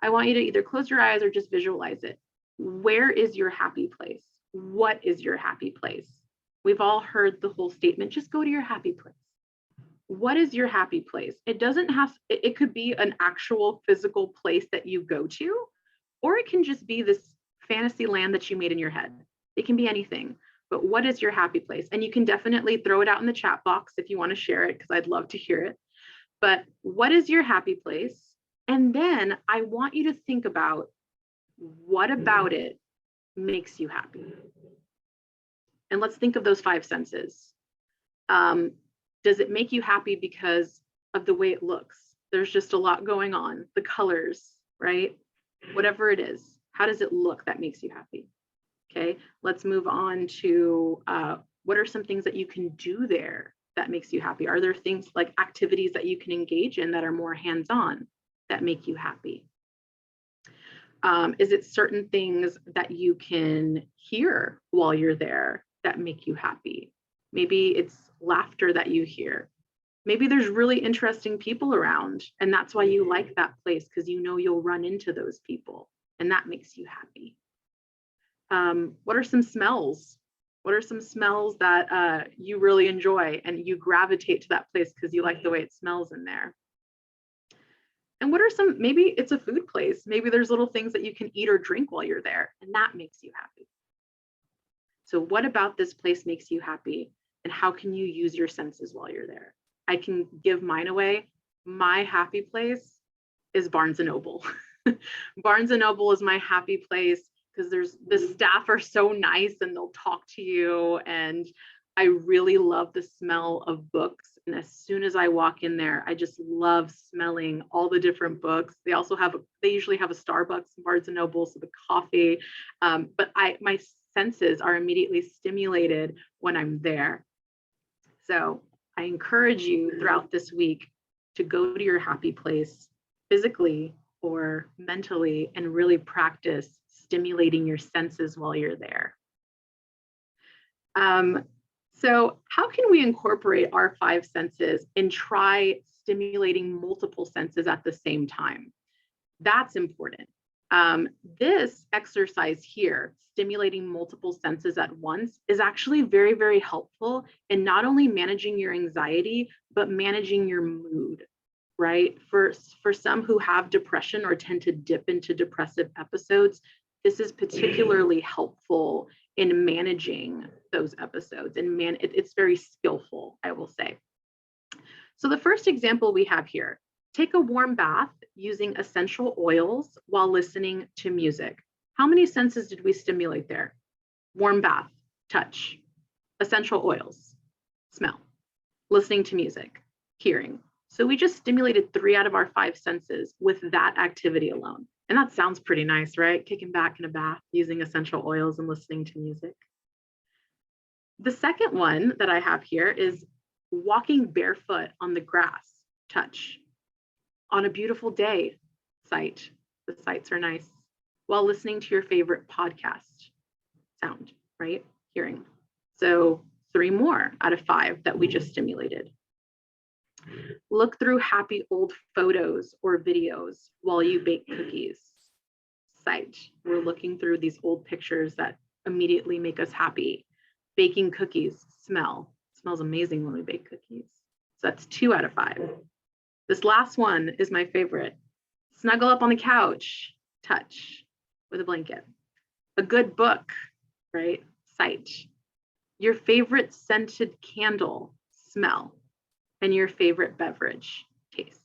Speaker 21: I want you to either close your eyes or just visualize it. Where is your happy place? What is your happy place? We've all heard the whole statement, just go to your happy place. What is your happy place? It doesn't have, it could be an actual physical place that you go to, or it can just be this fantasy land that you made in your head. It can be anything, but what is your happy place? And you can definitely throw it out in the chat box if you want to share it, because I'd love to hear it. But what is your happy place? And then I want you to think about what about it makes you happy. And let's think of those 5 senses. Does it make you happy because of the way it looks? There's just a lot going on, the colors, right? Whatever it is, how does it look that makes you happy? Okay, let's move on to what are some things that you can do there that makes you happy? Are there things like activities that you can engage in that are more hands-on that make you happy? Is it certain things that you can hear while you're there that make you happy? Maybe it's laughter that you hear. Maybe there's really interesting people around, and that's why you like that place, because you know you'll run into those people, and that makes you happy. What are some smells? What are some smells that you really enjoy and you gravitate to that place because you like the way it smells in there? And what are some, maybe it's a food place. Maybe there's little things that you can eat or drink while you're there, and that makes you happy. So what about this place makes you happy? And how can you use your senses while you're there? I can give mine away. My happy place is Barnes & Noble. Barnes & Noble is my happy place because the staff are so nice and they'll talk to you. And I really love the smell of books. And as soon as I walk in there, I just love smelling all the different books. They also have, they usually have a Starbucks in Barnes & Noble, so the coffee. But my senses are immediately stimulated when I'm there. So I encourage you throughout this week to go to your happy place physically or mentally and really practice stimulating your senses while you're there. So how can we incorporate our 5 senses and try stimulating multiple senses at the same time? That's important. This exercise here, stimulating multiple senses at once, is actually very, very helpful in not only managing your anxiety, but managing your mood, right? For some who have depression or tend to dip into depressive episodes, this is particularly helpful in managing those episodes, and it's very skillful, I will say. So the first example we have here, take a warm bath using essential oils while listening to music. How many senses did we stimulate there? warm bath, touch, essential oils, smell, listening to music, hearing. So we just stimulated 3 out of our 5 senses with that activity alone. And that sounds pretty nice, right? Kicking back in a bath, using essential oils and listening to music. The second one that I have here is walking barefoot on the grass, touch, on a beautiful day, sight. The sights are nice, while listening to your favorite podcast, sound, right? Hearing. So 3 more out of 5 that we just stimulated. Look through happy old photos or videos while you bake cookies. Sight. We're looking through these old pictures that immediately make us happy. Baking cookies. Smell. Smells amazing when we bake cookies. So that's 2 out of 5. This last one is my favorite. Snuggle up on the couch. Touch with a blanket. A good book, right? Sight. Your favorite scented candle. Smell. And your favorite beverage, taste.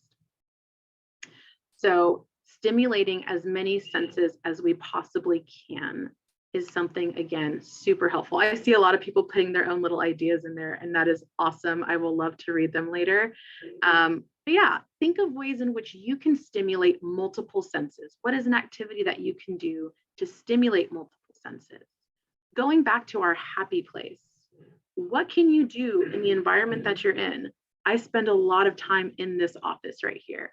Speaker 21: So stimulating as many senses as we possibly can is something, again, super helpful. I see a lot of people putting their own little ideas in there, and that is awesome. I will love to read them later. But yeah, think of ways in which you can stimulate multiple senses. What is an activity that you can do to stimulate multiple senses? Going back to our happy place, what can you do in the environment that you're in? I spend a lot of time in this office right here.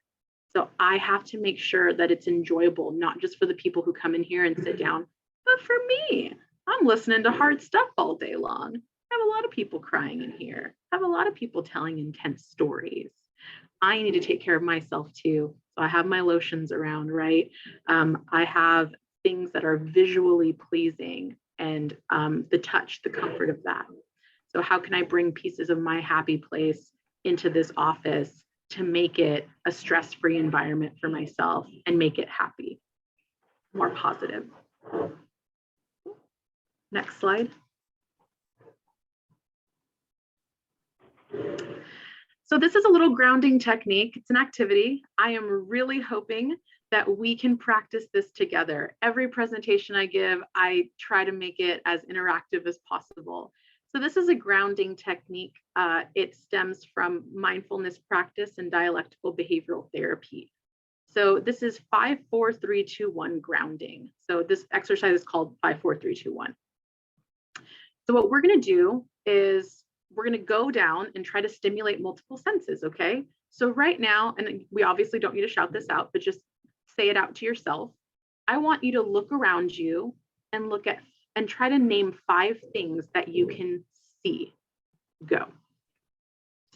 Speaker 21: So I have to make sure that it's enjoyable, not just for the people who come in here and sit down, but for me. I'm listening to hard stuff all day long. I have a lot of people crying in here. I have a lot of people telling intense stories. I need to take care of myself too. So I have my lotions around, right? I have things that are visually pleasing and the touch, the comfort of that. So how can I bring pieces of my happy place into this office to make it a stress-free environment for myself and make it happy, more positive? Next slide. So this is a little grounding technique. It's an activity. I am really hoping that we can practice this together. Every presentation I give, I try to make it as interactive as possible. So this is a grounding technique. It stems from mindfulness practice and dialectical behavioral therapy. So this is 5, 4, 3, 2, 1 grounding. So this exercise is called 5, 4, 3, 2, 1. So what we're going to do is we're going to go down and try to stimulate multiple senses, okay? So right now, and we obviously don't need to shout this out, but just say it out to yourself. I want you to look around you and look at and try to name 5 things that you can see. Go.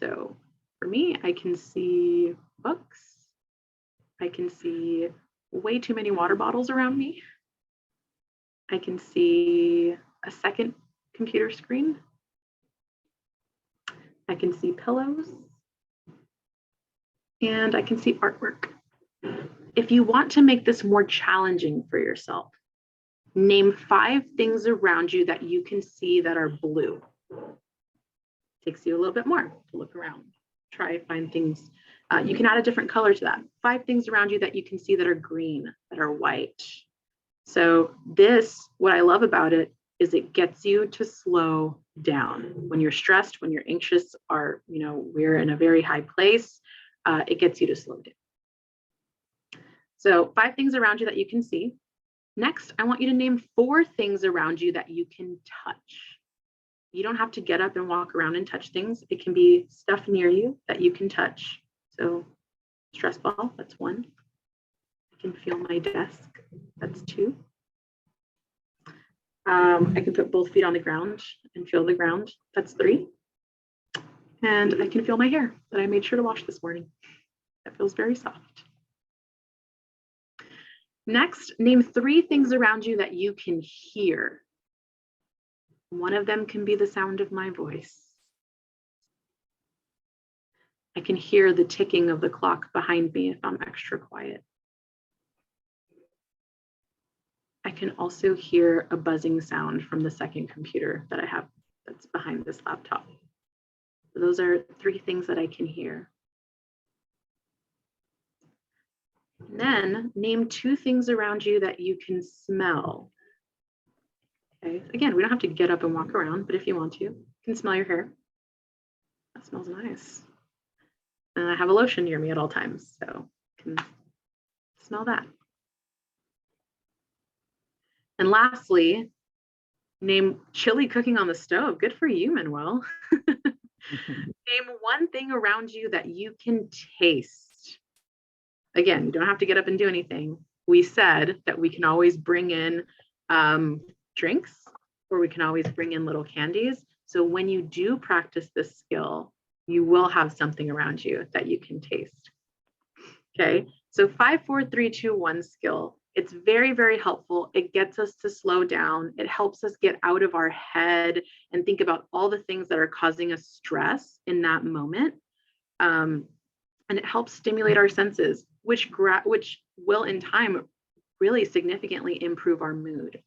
Speaker 21: So for me, I can see books. I can see way too many water bottles around me. I can see a second computer screen. I can see pillows. And I can see artwork. If you want to make this more challenging for yourself, name 5 things around you that you can see that are blue. Takes you a little bit more to look around. Try to find things. You can add a different color to that. 5 things around you that you can see that are green, that are white. So this, what I love about it, is it gets you to slow down. When you're stressed, when you're anxious, or we're in a very high place, it gets you to slow down. So 5 things around you that you can see. Next, I want you to name 4 things around you that you can touch. You don't have to get up and walk around and touch things. It can be stuff near you that you can touch. So stress ball, that's 1. I can feel my desk, that's 2. I can put both feet on the ground and feel the ground, that's 3. And I can feel my hair that I made sure to wash this morning. That feels very soft. Next, name 3 things around you that you can hear. One of them can be the sound of my voice. I can hear the ticking of the clock behind me if I'm extra quiet. I can also hear a buzzing sound from the second computer that I have that's behind this laptop. So those are 3 things that I can hear. And then name 2 things around you that you can smell. Okay, again, we don't have to get up and walk around, but if you want to, you can smell your hair. That smells nice. And I have a lotion near me at all times, so you can smell that. And lastly, name chili cooking on the stove. Good for you, Manuel. Name one thing around you that you can taste. Again, you don't have to get up and do anything. We said that we can always bring in drinks, or we can always bring in little candies. So when you do practice this skill, you will have something around you that you can taste. Okay, so 5, 4, 3, 2, 1 skill. It's very, very helpful. It gets us to slow down. It helps us get out of our head and think about all the things that are causing us stress in that moment. And it helps stimulate our senses, which will in time really significantly improve our mood.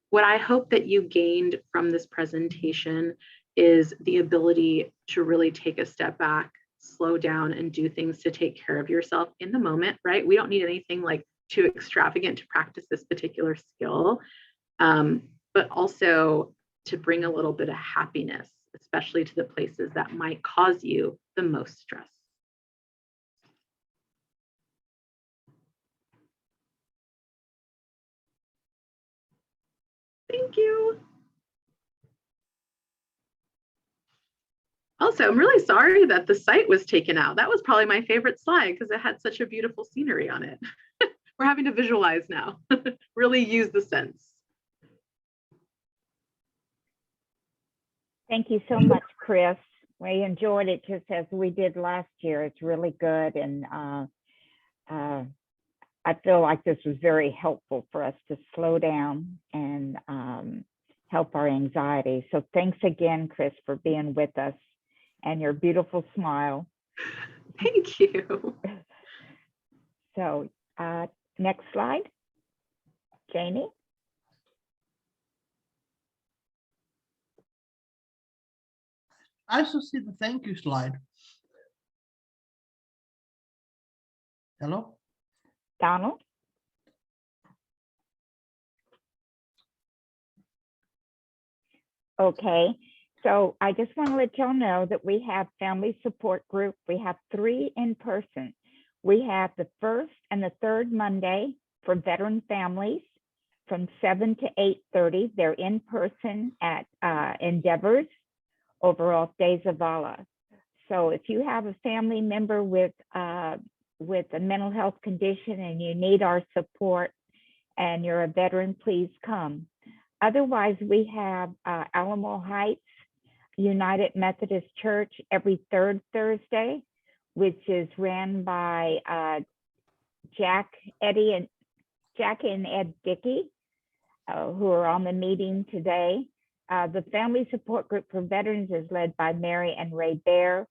Speaker 21: What I hope that you gained from this presentation is the ability to really take a step back, slow down, and do things to take care of yourself in the moment, right? We don't need anything like too extravagant to practice this particular skill, but also to bring a little bit of happiness, especially to the places that might cause you the most stress. Thank you. Also, I'm really sorry that the site was taken out. That was probably my favorite slide because it had such a beautiful scenery on it. We're having to visualize now, really use the sense.
Speaker 1: Thank you so much, Chris. We enjoyed it just as we did last year. It's really good. And I feel like this was very helpful for us to slow down and help our anxiety. So thanks again, Chris, for being with us and your beautiful smile.
Speaker 21: Thank you.
Speaker 1: So next slide, Janie.
Speaker 2: I still see the thank you slide. Hello?
Speaker 1: Donald? Okay, so I just want to let y'all know that we have family support group. We have 3 in person. We have the first and the third Monday for veteran families from 7 to 8:30. They're in person at Endeavors over off De Zavala. So if you have a family member with a mental health condition and you need our support and you're a veteran, please come. Otherwise, we have Alamo Heights United Methodist Church every 3rd Thursday, which is ran by Jackie and Ed Dickey, who are on the meeting today. The family support group for veterans is led by Mary and Ray Bear.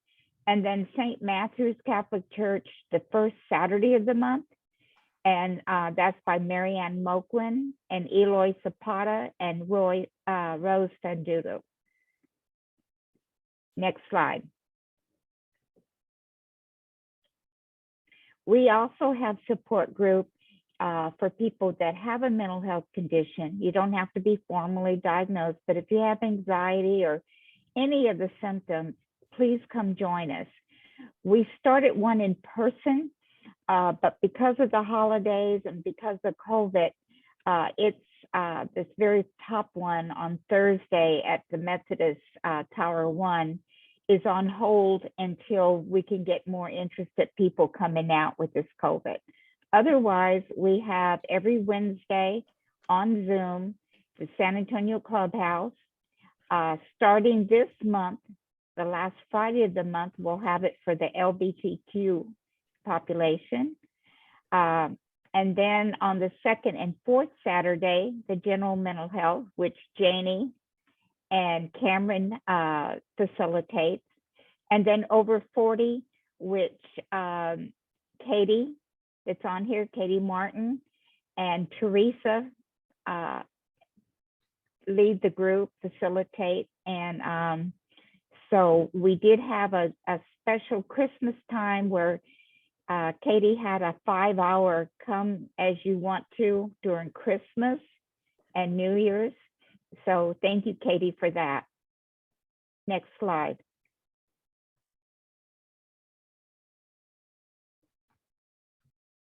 Speaker 1: And then St. Matthew's Catholic Church, the first Saturday of the month. And that's by Marianne Moklin and Eloy Zapata and Rose Fanduto. Next slide. We also have support group for people that have a mental health condition. You don't have to be formally diagnosed, but if you have anxiety or any of the symptoms, please come join us. We started one in person, but because of the holidays and because of COVID, it's this very top one on Thursday at the Methodist Tower 1 is on hold until we can get more interested people coming out with this COVID. Otherwise, we have every Wednesday on Zoom, the San Antonio Clubhouse. Starting this month, the last Friday of the month, we'll have it for the LGBTQ population. And then on the 2nd and 4th Saturday, the general mental health, which Janie and Cameron facilitates. And then over 40, which Katie, that's on here, Katie Martin and Teresa lead the group, facilitate. And so we did have a special Christmas time where Katie had a 5-hour come as you want to during Christmas and New Year's. So thank you, Katie, for that. Next slide.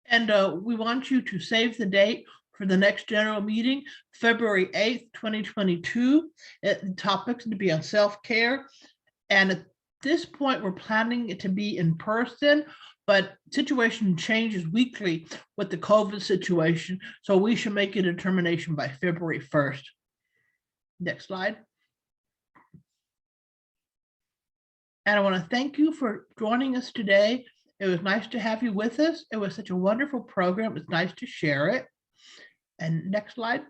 Speaker 2: And we want you to save the date for the next general meeting, February 8th, 2022. The topic's to be on self-care. And at this point, we're planning it to be in person, but situation changes weekly with the COVID situation. So we should make a determination by February 1st. Next slide. And I want to thank you for joining us today. It was nice to have you with us. It was such a wonderful program. It's nice to share it. And next slide.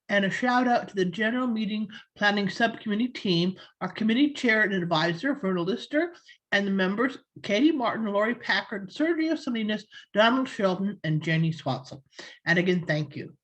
Speaker 2: And a shout out to the General Meeting Planning Subcommittee team, our committee chair and advisor, Verna Lister, and the members, Katie Martin, Lori Packard, Sergio Salinas, Donald Sheldon, and Jenny Swatzel. And again, thank you.